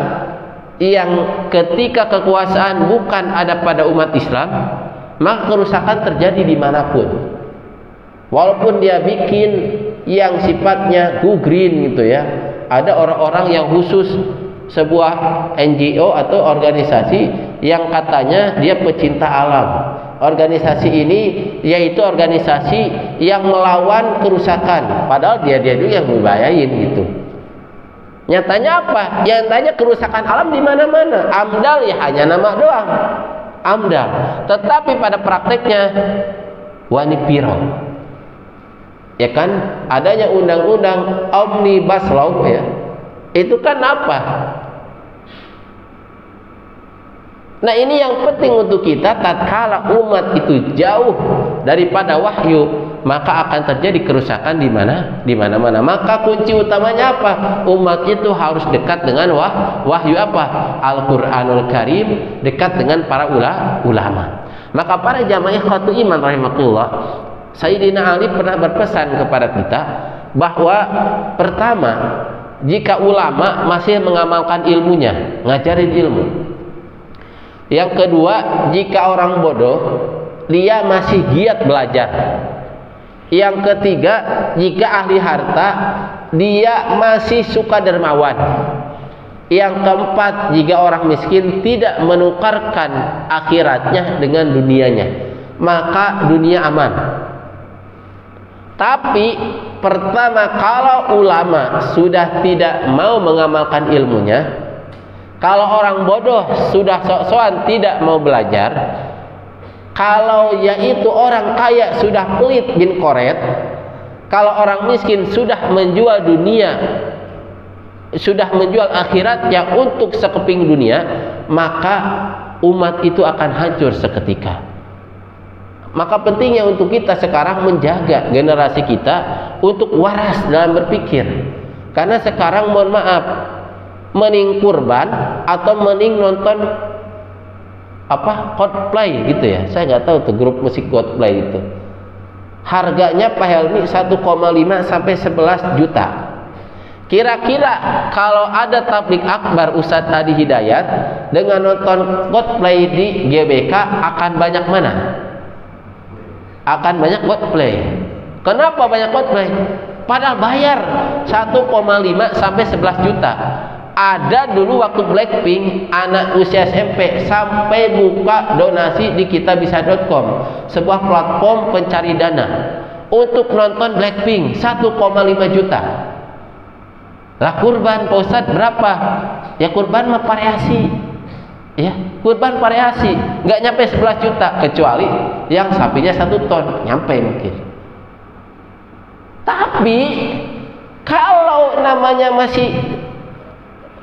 yang ketika kekuasaan bukan ada pada umat Islam, maka kerusakan terjadi dimanapun. Walaupun dia bikin yang sifatnya go green gitu ya, ada orang-orang yang khusus sebuah NGO atau organisasi yang katanya dia pecinta alam. Organisasi ini yaitu organisasi yang melawan kerusakan, padahal dia dulu yang membayain gitu. Nyatanya apa? Nyatanya kerusakan alam di mana-mana. AMDAL ya hanya nama doang, AMDAL. Tetapi pada prakteknya wani piro. Ya kan, adanya undang-undang Omnibus Law ya. Itu kan apa? Nah ini yang penting untuk kita, tatkala umat itu jauh daripada wahyu, maka akan terjadi kerusakan di mana? Di mana-mana. Maka kunci utamanya apa? Umat itu harus dekat dengan wahyu apa? Al-Qur'anul Karim, dekat dengan para ulama. Maka para jamaah ikhwatu iman rahimakumullah, Sayyidina Ali pernah berpesan kepada kita bahwa pertama, jika ulama masih mengamalkan ilmunya, ngajarin ilmu. Yang kedua, jika orang bodoh, dia masih giat belajar. Yang ketiga, jika ahli harta, dia masih suka dermawan. Yang keempat, jika orang miskin tidak menukarkan akhiratnya dengan dunianya, maka dunia aman. Tapi pertama, kalau ulama sudah tidak mau mengamalkan ilmunya, kalau orang bodoh sudah sok-sokan tidak mau belajar, kalau yaitu orang kaya sudah pelit bin koret, kalau orang miskin sudah menjual dunia, sudah menjual akhiratnya untuk sekeping dunia, maka umat itu akan hancur seketika. Maka pentingnya untuk kita sekarang menjaga generasi kita untuk waras dalam berpikir. Karena sekarang mohon maaf, mending kurban atau mending nonton apa Coldplay gitu ya. Saya nggak tahu tuh grup musik Coldplay itu. Harganya Pak Helmi 1,5 sampai 11 juta. Kira-kira kalau ada tablik akbar Ustadz Adi Hidayat dengan nonton Coldplay di GBK akan banyak mana? Akan banyak Coldplay. Kenapa banyak Coldplay? Padahal bayar 1,5 sampai 11 juta. Ada dulu waktu Blackpink, anak usia SMP sampai buka donasi di kitabisa.com, sebuah platform pencari dana untuk nonton Blackpink 1,5 juta. Lah kurban Pak Ustadz berapa? Ya kurban mah variasi. Ya, kurban variasi, nggak nyampe 11 juta kecuali yang sapinya 1 ton, nyampe mungkin. Tapi kalau namanya masih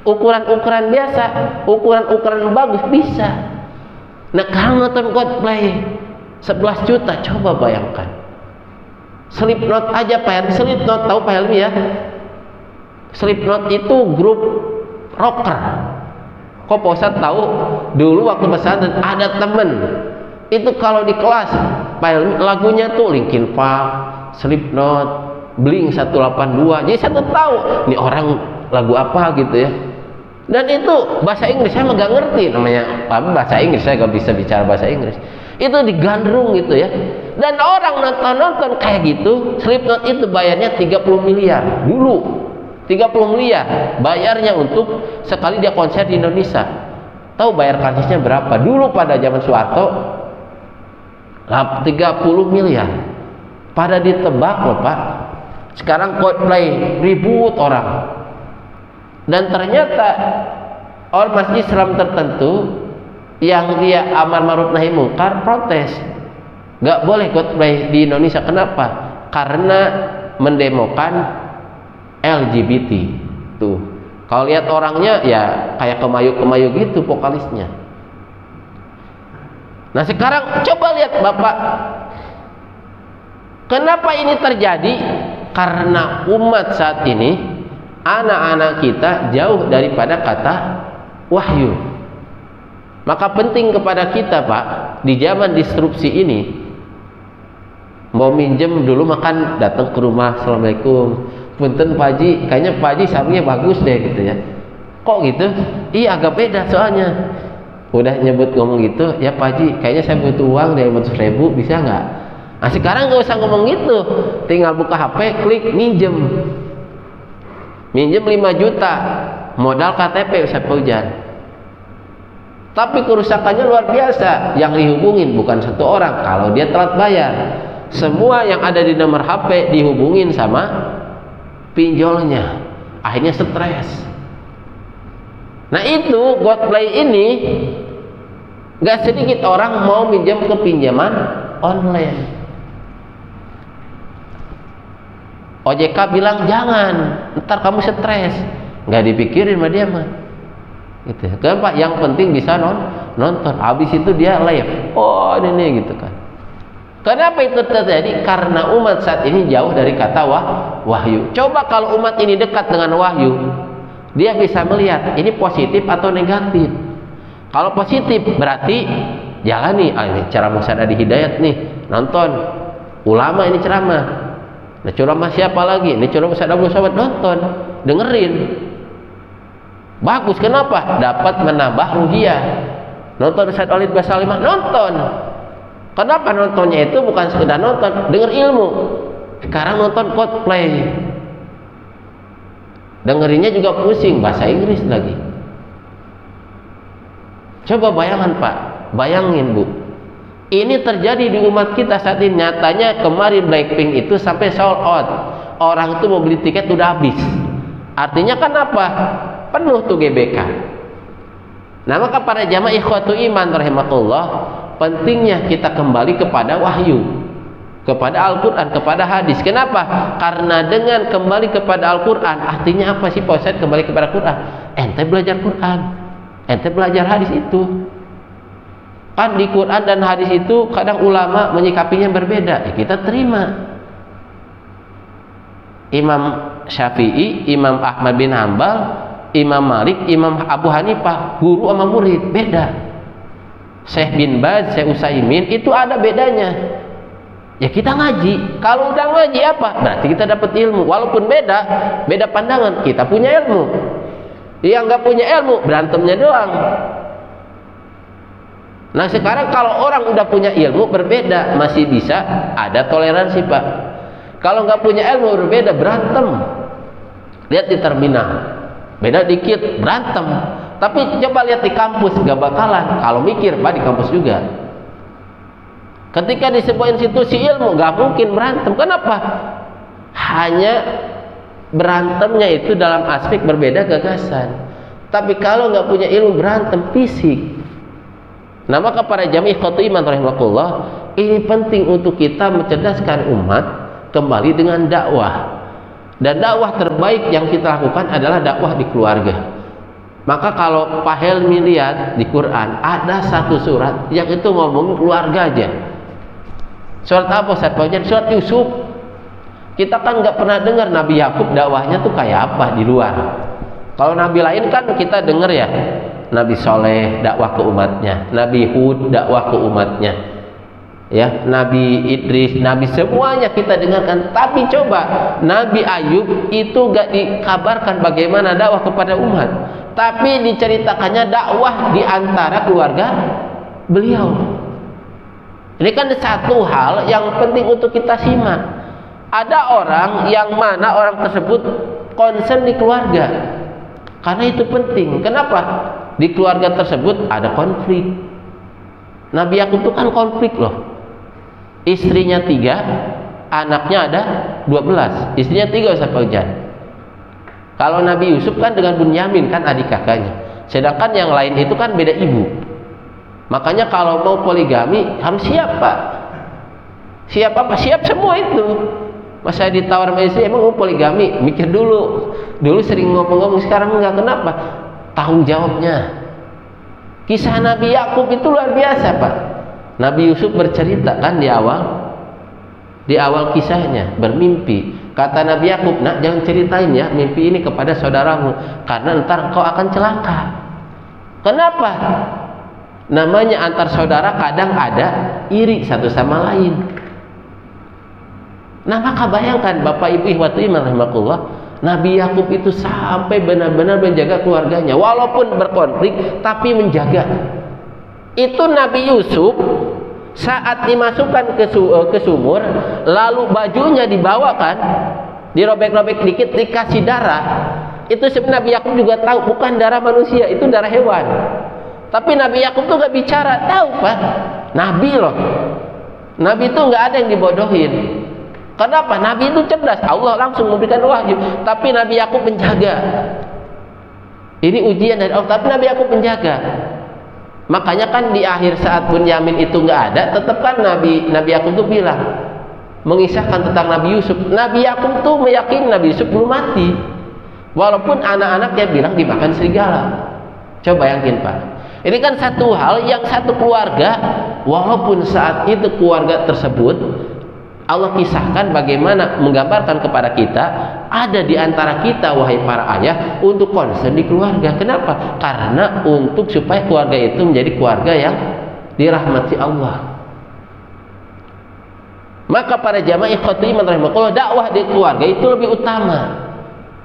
ukuran-ukuran biasa, ukuran-ukuran bagus bisa. Nah kalau nonton Coldplay 11 juta, coba bayangkan. Slipknot aja Pak Helmi, Slipknot tahu Pak Helmi ya? Slipknot itu grup rocker. Kok Pak Ustadz tahu? Dulu waktu pesantren ada temen itu kalau di kelas Pak Helmi lagunya tuh Linkin Park, Slipknot, Blink 182. Jadi saya tuh tahu ini orang lagu apa gitu ya. Dan itu bahasa Inggris saya nggak ngerti namanya. Tapi bahasa Inggris saya nggak bisa bicara bahasa Inggris. Itu digandrung gitu ya. Dan orang nonton kayak gitu, Slipknot itu bayarnya 30 miliar dulu. 30 miliar bayarnya untuk sekali dia konser di Indonesia. Tahu bayar karcisnya berapa? Dulu pada zaman Soeharto 30 miliar. Pada ditebak loh Pak. Sekarang Coldplay ribut orang. Dan ternyata ormas Islam tertentu yang dia amar ma'ruf nahi mungkar protes. Gak boleh Coldplay di Indonesia. Kenapa? Karena mendemokan LGBT tuh. Kalau lihat orangnya ya kayak kemayu-kemayu gitu vokalisnya. Nah sekarang coba lihat Bapak, kenapa ini terjadi? Karena umat saat ini, anak-anak kita jauh daripada kata wahyu. Maka penting kepada kita Pak, di zaman disrupsi ini, mau minjem dulu makan datang ke rumah, assalamualaikum, punten Pak Haji, kayaknya Pak Haji sarungnya bagus deh gitu ya. Kok gitu? Iya agak beda soalnya. Udah nyebut ngomong gitu, ya Pak Haji, kayaknya saya butuh uang dari 500.000, bisa nggak? Nah sekarang nggak usah ngomong gitu, tinggal buka HP, klik minjem 5 juta, modal KTP Ustaz Fauzan. Tapi kerusakannya luar biasa. Yang dihubungin bukan satu orang kalau dia telat bayar. Semua yang ada di nomor HP dihubungin sama pinjolnya. Akhirnya stres. Nah itu GoPlay ini, gak sedikit orang mau minjem ke pinjaman online. OJK bilang jangan, ntar kamu stres. Gak dipikirin sama dia mah. Gitu. Kenapa? Yang penting bisa nonton. Habis itu dia live. Oh ini gitu kan. Kenapa itu terjadi? Karena umat saat ini jauh dari kata wahyu. Coba kalau umat ini dekat dengan wahyu, dia bisa melihat ini positif atau negatif. Kalau positif berarti jalani. Ini ceramah Ustaz Adi Hidayat nih, nonton. Ulama ini ceramah. Nah ceramah siapa lagi? Ini ceramah Ustaz Abdul Somad, nonton, dengerin. Bagus, kenapa? Dapat menambah ruhiyah. Nonton Ustaz Walid Basalimah, nonton. Kenapa nontonnya itu bukan sekedar nonton, denger ilmu. Sekarang nonton Coldplay, dengerinnya juga pusing, bahasa Inggris lagi. Coba bayangan Pak, bayangin Bu, ini terjadi di umat kita saat ini. Nyatanya kemarin Blackpink itu sampai sold out, orang itu mau beli tiket udah habis. Artinya kan apa? Penuh tuh GBK. Nah maka para jamaah ikhwatu iman rahimakumullah, pentingnya kita kembali kepada wahyu, kepada Al-Quran, kepada hadis. Kenapa? Karena dengan kembali kepada Al-Quran, artinya apa sih Pak Ustadz kembali kepada Quran? Ente belajar Quran, ente belajar hadis itu. Kan di Quran dan hadis itu kadang ulama menyikapinya berbeda, ya kita terima. Imam Syafi'i, Imam Ahmad bin Hambal, Imam Malik, Imam Abu Hanifah, guru sama murid beda. Syekh bin Baz, Syekh Utsaimin, itu ada bedanya. Ya kita ngaji. Kalau udah ngaji apa? Berarti kita dapat ilmu. Walaupun beda pandangan, kita punya ilmu. Yang nggak punya ilmu berantemnya doang. Nah sekarang kalau orang udah punya ilmu berbeda, masih bisa ada toleransi Pak. Kalau nggak punya ilmu berbeda, berantem. Lihat di terminal, beda dikit berantem. Tapi coba lihat di kampus, nggak bakalan. Kalau mikir Pak, di kampus juga. Ketika di sebuah institusi ilmu nggak mungkin berantem. Kenapa? Hanya berantemnya itu dalam aspek berbeda gagasan. Tapi kalau nggak punya ilmu berantem fisik. Nah maka para jamaah ikhwatu iman rahimakumullah, ini penting untuk kita mencerdaskan umat kembali dengan dakwah. Dan dakwah terbaik yang kita lakukan adalah dakwah di keluarga. Maka kalau Pak Helmi lihat di Quran ada satu surat yang itu ngomongin keluarga aja. Surat apa Ustaz Fauzan? Surat Yusuf. Kita kan nggak pernah dengar Nabi Yakub dakwahnya tuh kayak apa di luar. Kalau Nabi lain kan kita dengar ya, Nabi Soleh dakwah ke umatnya, Nabi Hud dakwah ke umatnya, ya Nabi Idris, Nabi semuanya kita dengarkan. Tapi coba Nabi Ayub itu gak dikabarkan bagaimana dakwah kepada umat, tapi diceritakannya dakwah di antara keluarga beliau. Ini kan satu hal yang penting untuk kita simak. Ada orang yang mana orang tersebut concern di keluarga, karena itu penting. Kenapa? Di keluarga tersebut ada konflik. Nabi Yakub itu kan konflik loh. Istrinya 3, anaknya ada 12. Istrinya 3 Ustaz Fauzan. Kalau Nabi Yusuf kan dengan Bunyamin kan adik kakaknya. Sedangkan yang lain itu kan beda ibu. Makanya kalau mau poligami harus siap Pak. Siap apa? Siap semua itu. Masa ditawar sama istri emang mau poligami? Mikir dulu. Dulu sering ngomong-ngomong, sekarang enggak. Kenapa? Tanggung jawabnya. Kisah Nabi Yakub itu luar biasa Pak. Nabi Yusuf bercerita kan di awal kisahnya, bermimpi. Kata Nabi Yakub, nak jangan ceritain ya mimpi ini kepada saudaramu, karena ntar kau akan celaka. Kenapa? Namanya antar saudara kadang ada iri satu sama lain. Nah maka bayangkan Bapak Ibu ikhwati iman rahimakumullah, Nabi Yakub itu sampai benar-benar menjaga keluarganya, walaupun berkonflik tapi menjaga. Itu Nabi Yusuf saat dimasukkan ke sumur, lalu bajunya dibawakan, dirobek-robek dikit, dikasih darah. Itu sebenarnya Nabi Yakub juga tahu bukan darah manusia, itu darah hewan. Tapi Nabi Yakub tuh gak bicara, tahu Pak, Nabi loh. Nabi itu gak ada yang dibodohin. Kenapa? Nabi itu cerdas, Allah langsung memberikan wahyu. Tapi Nabi Yakub menjaga. Ini ujian dari Allah, tapi Nabi Yakub menjaga. Makanya kan di akhir saat Bunyamin itu nggak ada, tetap kan Nabi Yakub tuh bilang, mengisahkan tentang Nabi Yusuf. Nabi Yakub tuh meyakini Nabi Yusuf belum mati, walaupun anak-anaknya bilang dimakan serigala. Coba bayangin Pak, ini kan satu hal yang satu keluarga, walaupun saat itu keluarga tersebut Allah kisahkan bagaimana menggambarkan kepada kita, ada di antara kita wahai para ayah untuk concern di keluarga. Kenapa? Karena untuk supaya keluarga itu menjadi keluarga yang dirahmati Allah. Maka para jamaah ikhwati iman rahimakumullah, dakwah di keluarga itu lebih utama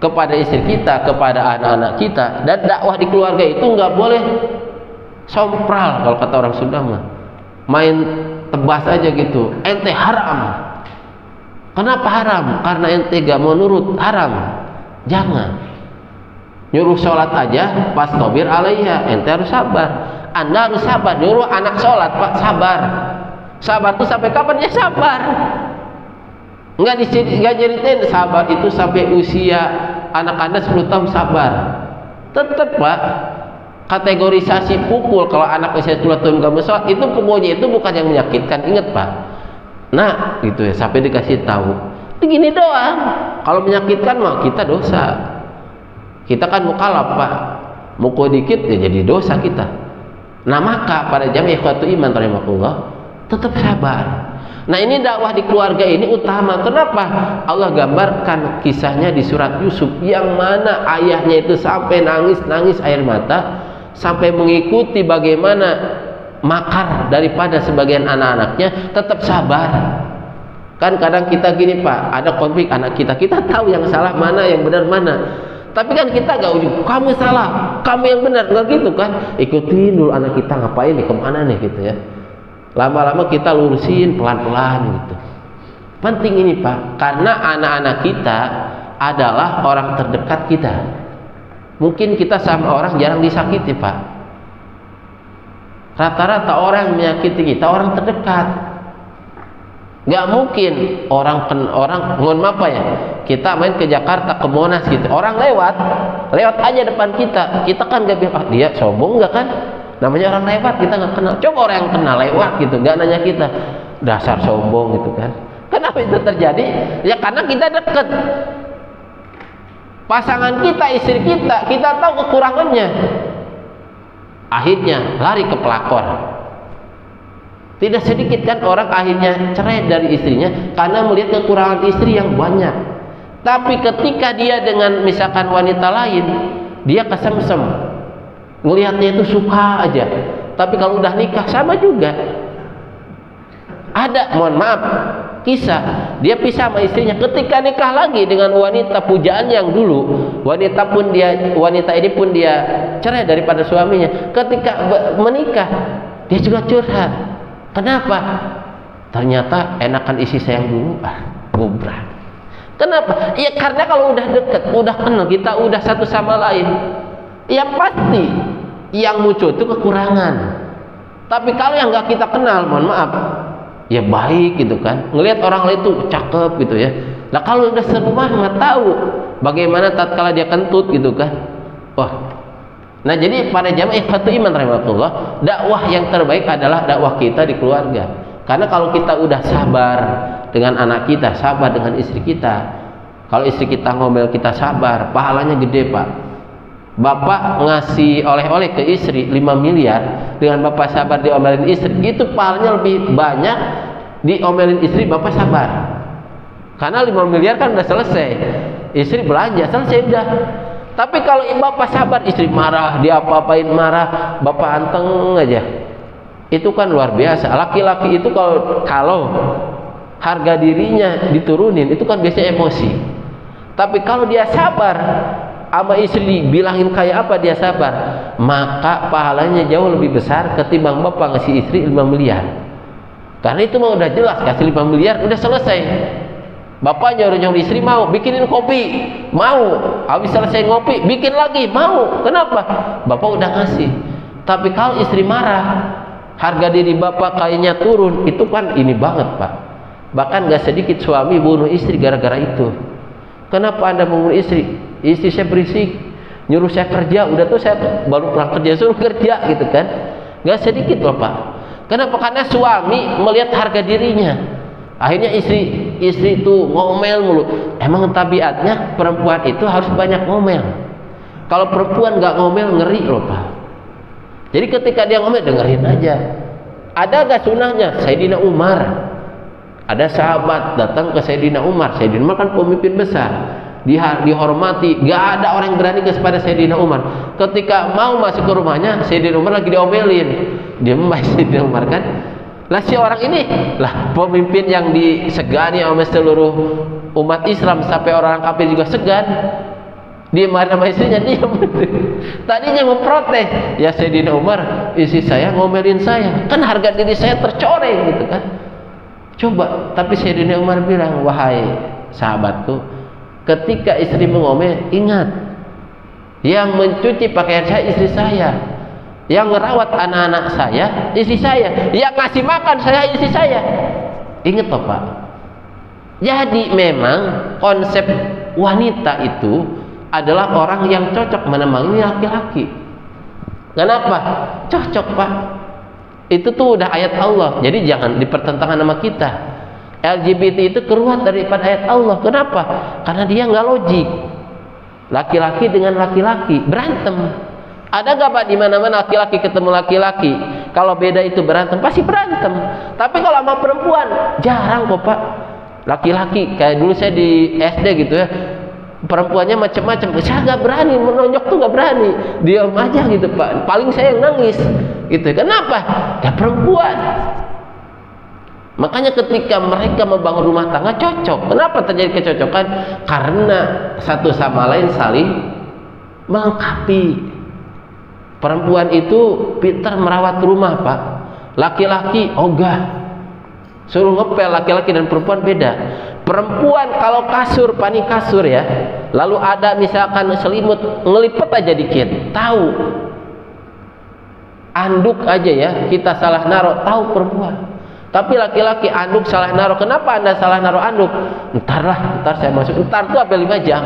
kepada istri kita, kepada anak-anak kita. Dan dakwah di keluarga itu nggak boleh sompral, kalau kata orang Sunda mah, main tebas aja gitu, ente haram. Kenapa haram? Karena ente gak mau nurut, haram. Jangan. Nyuruh sholat aja, pas tobir alaiha, ente harus sabar. Anda harus sabar. Nyuruh anak sholat, Pak, sabar. Sabar tuh sampai kapan? Ya sabar. Nggak ceritain sabar itu sampai usia anak Anda 10 tahun sabar. Tetap Pak, kategorisasi pukul kalau anak usia 10 tahun gak mau sholat, itu pukulnya itu bukan yang menyakitkan. Ingat Pak, nah gitu ya, sampai dikasih tahu begini doang. Kalau menyakitkan mah kita dosa, kita kan mukallaf Pak, mukul dikit ya jadi dosa kita. Nah maka pada jamaah ikhwatu iman rahimakumullah, tetap sabar. Nah ini dakwah di keluarga ini utama. Kenapa? Allah gambarkan kisahnya di surat Yusuf, yang mana ayahnya itu sampai nangis air mata, sampai mengikuti bagaimana makar daripada sebagian anak-anaknya, tetap sabar. Kan kadang kita gini Pak, ada konflik anak kita tahu yang salah mana, yang benar mana, tapi kan kita gak ujung, kamu salah, kamu yang benar, nggak gitu kan. Ikutin dulu anak kita ngapain nih, kemana nih gitu ya. Lama-lama kita lurusin pelan-pelan gitu. Penting ini Pak, karena anak-anak kita adalah orang terdekat kita. Mungkin kita sama orang jarang disakiti Pak. Rata-rata orang yang menyakiti kita orang terdekat. Nggak mungkin orang mohon maaf ya, kita main ke Jakarta, ke Monas gitu, orang lewat aja depan kita kan nggak bilang, dia sombong nggak kan, namanya orang lewat, kita nggak kenal. Coba orang yang kenal lewat gitu, nggak nanya kita, dasar sombong gitu kan. Kenapa itu terjadi? Ya karena kita deket. Pasangan kita, istri kita tahu kekurangannya, akhirnya lari ke pelakor. Tidak sedikit kan orang akhirnya cerai dari istrinya karena melihat kekurangan istri yang banyak. Tapi ketika dia dengan misalkan wanita lain, dia kesemsem, ngelihatnya itu suka aja. Tapi kalau udah nikah sama juga. Ada, mohon maaf, kisah dia pisah sama istrinya, ketika nikah lagi dengan wanita pujaan yang dulu, wanita ini pun dia cerai daripada suaminya. Ketika menikah, dia juga curhat. Kenapa? Ternyata enakan isi saya yang dulu, gobrak. Kenapa? Ya karena kalau udah deket, udah kenal, kita udah satu sama lain, ya pasti yang muncul itu kekurangan. Tapi kalau yang nggak kita kenal, mohon maaf, ya baik gitu kan, ngelihat orang lain tuh cakep gitu ya. Nah kalau udah serumah nggak tahu bagaimana tatkala dia kentut gitu kan. Wah. Nah jadi pada jamaah ikhwatu iman rahimakumullah, dakwah yang terbaik adalah dakwah kita di keluarga. Karena kalau kita udah sabar dengan anak kita, sabar dengan istri kita, kalau istri kita ngomel kita sabar, pahalanya gede Pak. bapak ngasih oleh-oleh ke istri 5 miliar, dengan bapak sabar diomelin istri, itu pahalanya lebih banyak diomelin istri bapak sabar. Karena 5 miliar kan udah selesai, istri belanja selesai udah. Tapi kalau bapak sabar, istri marah, dia apa-apain marah, bapak anteng aja, itu kan luar biasa. Laki-laki itu kalau harga dirinya diturunin, itu kan biasanya emosi. Tapi kalau dia sabar, sama istri dibilangin kayak apa dia sabar, maka pahalanya jauh lebih besar ketimbang bapak ngasih istri 5 miliar. Karena itu mah udah jelas, kasih 5 miliar udah selesai. Bapak nyuruh istri mau bikinin kopi, mau. Habis selesai ngopi bikin lagi, mau. Kenapa? Bapak udah ngasih. Tapi kalau istri marah, harga diri bapak kayaknya turun, itu kan ini banget, Pak. Bahkan gak sedikit suami bunuh istri gara-gara itu. Kenapa Anda membunuh istri? Istri saya berisik, nyuruh saya kerja, udah tuh saya baru pulang kerja suruh kerja gitu kan. Gak sedikit loh Pak. Kenapa? Karena suami melihat harga dirinya. Akhirnya istri itu ngomel mulu. Emang tabiatnya perempuan itu harus banyak ngomel. Kalau perempuan gak ngomel ngeri loh Pak. Jadi ketika dia ngomel dengerin aja. Ada gak sunahnya? Sayyidina Umar, ada sahabat datang ke Sayyidina Umar. Sayyidina Umar kan pemimpin besar, dihormati, gak ada orang yang berani kepada Sayyidina Umar. Ketika mau masuk ke rumahnya, Sayyidina Umar lagi diomelin. Dia membahas Sayyidina Umar kan. Lah si orang ini lah pemimpin yang disegani oleh seluruh umat Islam, sampai orang kafir juga segan. Dia marah sama istrinya, diam. Tadinya memprotes, ya Sayyidina Umar, istri saya ngomelin saya, kan harga diri saya tercoreng gitu kan. Coba, tapi Sayyidina Umar bilang, wahai sahabatku, ketika istri mengomel, ingat, yang mencuci pakaian saya istri saya, yang merawat anak-anak saya istri saya, yang ngasih makan saya istri saya. Ingat toh Pak. Jadi memang konsep wanita itu adalah orang yang cocok menemani laki-laki. Kenapa? Cocok Pak. Itu tuh udah ayat Allah. Jadi jangan dipertentangkan sama kita. LGBT itu keluar daripada ayat Allah. Kenapa? Karena dia nggak logik. Laki-laki dengan laki-laki berantem. Ada gak Pak di mana-mana laki-laki ketemu laki-laki, kalau beda itu berantem, pasti berantem. Tapi kalau sama perempuan jarang kok Pak. Laki-laki kayak dulu saya di SD gitu ya, perempuannya macam-macam, saya gak berani menonjok tuh, gak berani, diam aja gitu Pak. Paling saya yang nangis gitu. Kenapa? Ya perempuan. Makanya ketika mereka membangun rumah tangga cocok. Kenapa terjadi kecocokan? Karena satu sama lain saling melengkapi. Perempuan itu pintar merawat rumah Pak. Laki-laki ogah, suruh ngepel. Laki-laki dan perempuan beda. Perempuan kalau kasur, panik kasur ya, lalu ada misalkan selimut, ngelipet aja dikit, tahu. Anduk aja ya, kita salah naruh, tahu perempuan. Tapi laki-laki anduk salah naruh. Kenapa Anda salah naruh anduk? Ntar saya masuk. Ntar tuh sampai 5 jam.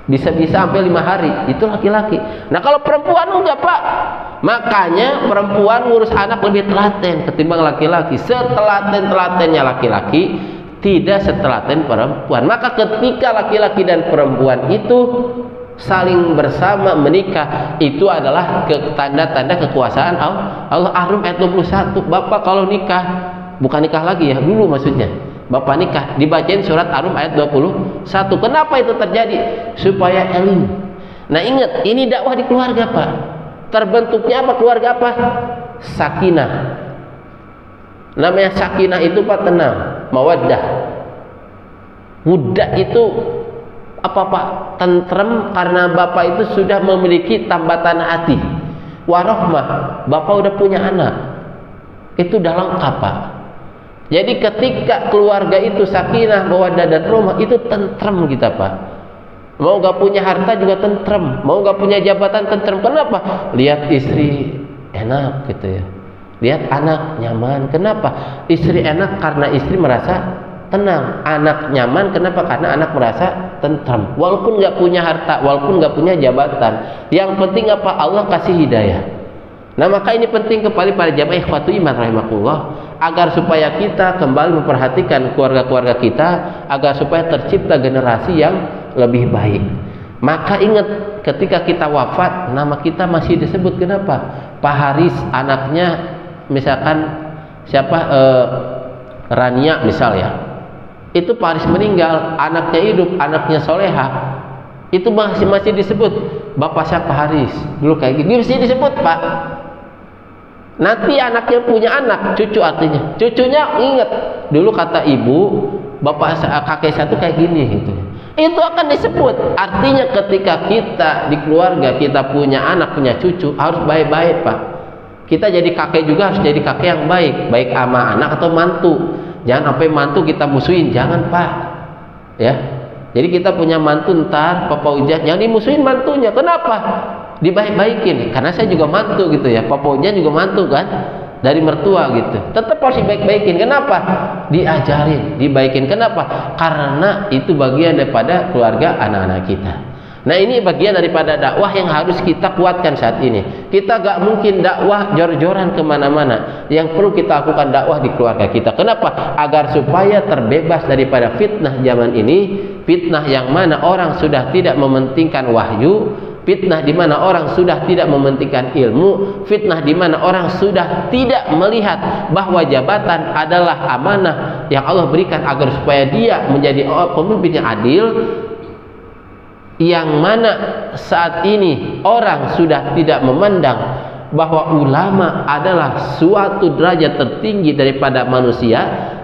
Bisa-bisa sampai 5 hari. Itu laki-laki. Nah kalau perempuan enggak Pak. Makanya perempuan ngurus anak lebih telaten ketimbang laki-laki. Setelaten-telatennya laki-laki, tidak setelaten perempuan. Maka ketika laki-laki dan perempuan itu saling bersama menikah, itu adalah tanda-tanda kekuasaan Allah. Ar-Rum ayat 21. Bapak kalau nikah, bukan nikah lagi ya, dulu maksudnya Bapak nikah, dibacain surat Ar-Rum ayat 21. Kenapa itu terjadi? Supaya ilmu. Nah ingat, ini dakwah di keluarga Pak. Terbentuknya apa keluarga apa? Sakinah. Namanya sakinah itu Pak, tenang, mawaddah. Mudah itu apa Pak? Tentrem, karena Bapak itu sudah memiliki tambatan hati. Warohmah, Bapak udah punya anak. Itu udah lengkap Pak. Jadi ketika keluarga itu sakinah, mawaddah dan rahmah, itu tentrem kita Pak. Mau gak punya harta juga tentrem, mau gak punya jabatan tentrem. Kenapa? Lihat istri enak gitu ya, lihat anak nyaman. Kenapa? Istri enak karena istri merasa tenang. Anak nyaman, kenapa? Karena anak merasa tentrem. Walaupun gak punya harta, walaupun gak punya jabatan, yang penting apa? Allah kasih hidayah. Nah maka ini penting kembali pada jamaah ikhwatu iman rahimakumullah, agar supaya kita kembali memperhatikan keluarga-keluarga kita, agar supaya tercipta generasi yang lebih baik. Maka ingat, ketika kita wafat, nama kita masih disebut. Kenapa? Pak Haris, anaknya misalkan siapa, Rania misal ya, itu Pak Haris meninggal, anaknya hidup, anaknya soleha, itu masih disebut bapak siapa Haris dulu kayak gini, mesti disebut Pak. Nanti anaknya punya anak, cucu, artinya cucunya ingat dulu kata ibu bapak kakek satu kayak gini gitu. Itu akan disebut. Artinya ketika kita di keluarga kita punya anak, punya cucu, harus baik-baik Pak. Kita jadi kakek juga harus jadi kakek yang baik, baik sama anak atau mantu. Jangan sampai mantu kita musuhin, jangan Pak. Ya. Jadi kita punya mantu, ntar Papa Ujan yang dimusuhin mantunya. Kenapa? Dibaik-baikin. Karena saya juga mantu gitu ya. Papa Ujan juga mantu kan, dari mertua gitu. Tetap harus dibaik-baikin. Kenapa? Diajarin, dibaikin. Kenapa? Karena itu bagian daripada keluarga anak-anak kita. Nah, ini bagian daripada dakwah yang harus kita kuatkan saat ini. Kita gak mungkin dakwah jor-joran kemana-mana. Yang perlu kita lakukan dakwah di keluarga kita. Kenapa? Agar supaya terbebas daripada fitnah zaman ini. Fitnah yang mana orang sudah tidak mementingkan wahyu, fitnah di mana orang sudah tidak mementingkan ilmu, fitnah di mana orang sudah tidak melihat bahwa jabatan adalah amanah yang Allah berikan agar supaya dia menjadi pemimpin yang adil. Yang mana saat ini orang sudah tidak memandang bahwa ulama adalah suatu derajat tertinggi daripada manusia,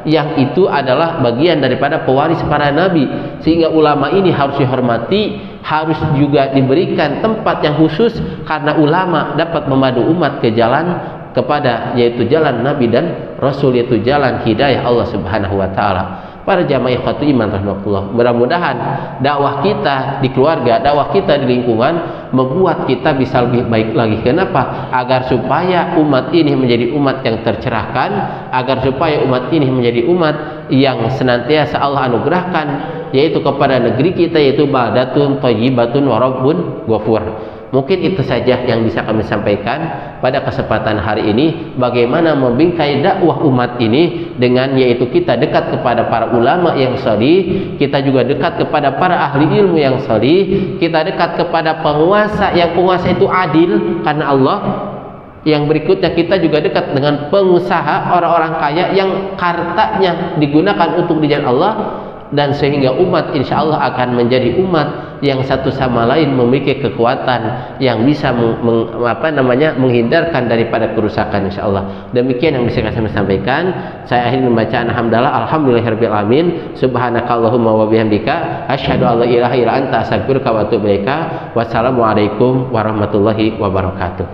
yang itu adalah bagian daripada pewaris para nabi, sehingga ulama ini harus dihormati, harus juga diberikan tempat yang khusus, karena ulama dapat memandu umat ke jalan kepada, yaitu jalan nabi dan rasul, yaitu jalan hidayah Allah Subhanahu wa taala. Para jamaah ikhwatu iman rahimakumullah, mudah-mudahan dakwah kita di keluarga, dakwah kita di lingkungan membuat kita bisa lebih baik lagi. Kenapa? Agar supaya umat ini menjadi umat yang tercerahkan, agar supaya umat ini menjadi umat yang senantiasa Allah anugerahkan, yaitu kepada negeri kita, yaitu baldatun thayyibatun wa rabbun ghafur. Mungkin itu saja yang bisa kami sampaikan pada kesempatan hari ini, bagaimana membingkai dakwah umat ini dengan, yaitu kita dekat kepada para ulama yang salih, kita juga dekat kepada para ahli ilmu yang salih, kita dekat kepada penguasa yang penguasa itu adil karena Allah. Yang berikutnya kita juga dekat dengan pengusaha, orang-orang kaya yang hartanya digunakan untuk di jalan Allah, dan sehingga umat insya Allah akan menjadi umat yang satu sama lain memiliki kekuatan yang bisa menghindarkan daripada kerusakan insya Allah. Demikian yang bisa kami sampaikan. Saya akhiri membaca alhamdulillahirabbil alamin, subhanakallahumma wa bihamdika asyhadu an la ilaha illa anta astaghfiruka wa atubu ilaika. Wassalamualaikum warahmatullahi wabarakatuh.